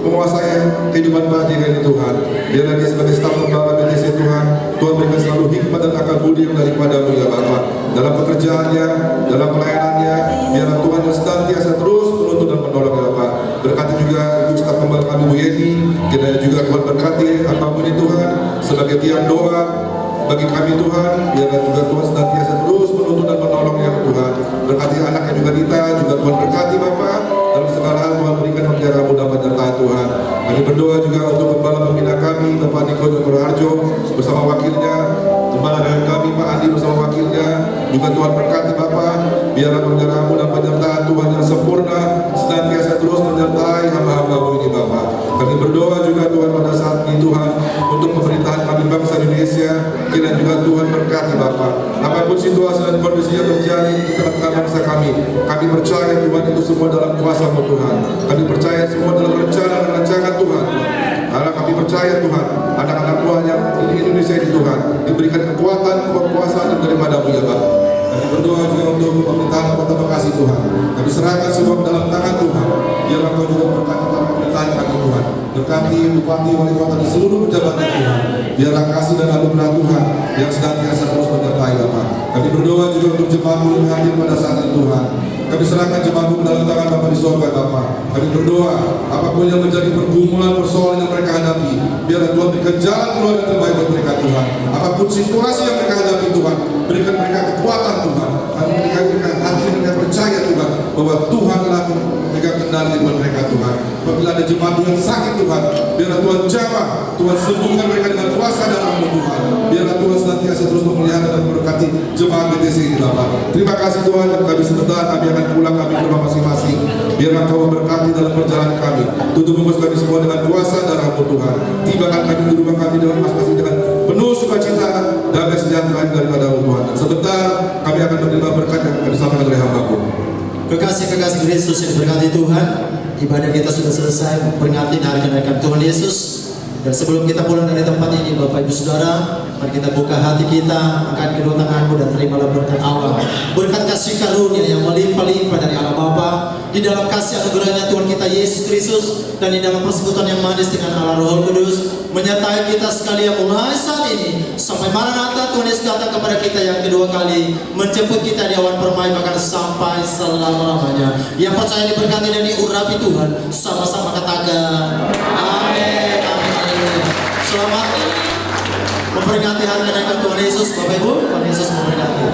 menguasai kehidupan Pak Jika ini Tuhan. Biarlah dia sebagai staf pembala BTC Tuhan, Tuhan berikan selalu hikmat dan akal budi yang daripada-Mu ya Bapa. Dalam pekerjaannya, dalam pelayanannya, biarlah Tuhan yang senantiasa terus menuntun dan menolong ya Bapak. Berkati juga ibu staf pembala kami Bu Yeni, kiranya juga Tuhan berkati hamba-Mu ini Tuhan sebagai tiang doa bagi kami Tuhan. Biarlah juga Tuhan senantiasa terus menuntun dan menolong ya Tuhan. Berkati anaknya juga Dita, juga Tuhan berkati Bapak. Dalam segala hal Tuhan berikan pemelihara mudah penyertaan Tuhan. Kami berdoa juga untuk gembala pembina kami Bapak Niko Dr. Harjo bersama wakilnya, gembala dari kami Pak Andi bersama wakilnya, juga Tuhan berkati Bapak. Biarlah pemelihara mudah penyertaan Tuhan yang sempurna senantiasa terus menyertai hamba-hamba-Mu ini Bapak. Kami berdoa juga Tuhan pada saat ini Tuhan untuk pemerintahan kami bangsa Indonesia, kiranya juga Tuhan berkati Bapak. Apapun situasi dan kondisinya terjadi di tengah-tengah bangsa kami percaya Tuhan itu semua dalam kuasa-Mu Tuhan. Kami percaya semua dalam rencana dan rancangan Tuhan. Karena kami percaya Tuhan, anak-anak Tuhan yang di Indonesia ini Tuhan, diberikan kekuatan, kekuasaan daripada-Mu ya Bapa. Kami berdoa juga untuk pemerintahan Kota Bekasi Tuhan. Kami serahkan semua dalam tangan Tuhan. Biarlah Kau juga berkati dalam pemerintahan kami Tuhan. Berkati bupati, wali kota di seluruh pejabat Tuhan. Biarlah kasih dan anugerah Tuhan yang senantiasa terus menyertai Bapak. Kami berdoa juga untuk jemaat-Mu yang hadir pada saat ini Tuhan. Kami serahkan jemaat-Mu dalam tangan Bapa di sorga Bapak. Kami berdoa apapun yang menjadi pergumulan persoalan yang mereka hadapi, biarlah Tuhan berikan jalan keluar yang terbaik buat mereka Tuhan. Apapun situasi yang mereka hadapi Tuhan, berikan mereka kekuatan Tuhan. Berikan mereka hati mereka percaya Tuhan bahwa Tuhan telah memegang kendali buat mereka Tuhan. Apabila ada jemaat yang sakit Tuhan, biarlah Tuhan jamah, Tuhan sembuhkan mereka dengan kuasa dan rahmat Tuhan. Biarlah Tuhan senantiasa terus memelihara dan memberkati jemaat BTC ini Bapak. Terima kasih Tuhan, dan kami sebentar kami akan pulang kami ke rumah masing-masing. Biarlah Kau memberkati dalam perjalanan kami. Tutup bungkus kami semua dengan kuasa dan rahmat Tuhan. Tibakan kami di rumah kami dengan masing-masing dengan penuh sukacita, damai sejahtera daripada Tuhan. Dan sebentar kami akan menerima berkat yang akan disampaikan oleh hamba-Mu. Kekasih-kekasih Kristus yang diberkati Tuhan, ibadah kita sudah selesai memperingati hari kenaikan Tuhan Yesus. Dan sebelum kita pulang dari tempat ini, Bapak Ibu Saudara, mari kita buka hati kita, angkat kedua tanganmu dan terimalah berkat Allah. Berkat kasih karunia yang melimpah-limpah dari Allah Bapa, di dalam kasih anugerahnya Tuhan kita Yesus Kristus, dan di dalam persekutuan yang manis dengan Allah Roh Kudus, menyertai kita sekalian mulai saat ini sampai Maranatha Tuhan Yesus datang kepada kita yang kedua kali, menjemput kita di awan permai bahkan sampai selama-lamanya. Yang percaya diberkati dan diurapi Tuhan, sama-sama katakan amin. Selamat memperingati hari kenaikan Tuhan Yesus, Bapak Ibu. Tuhan Yesus memberkati.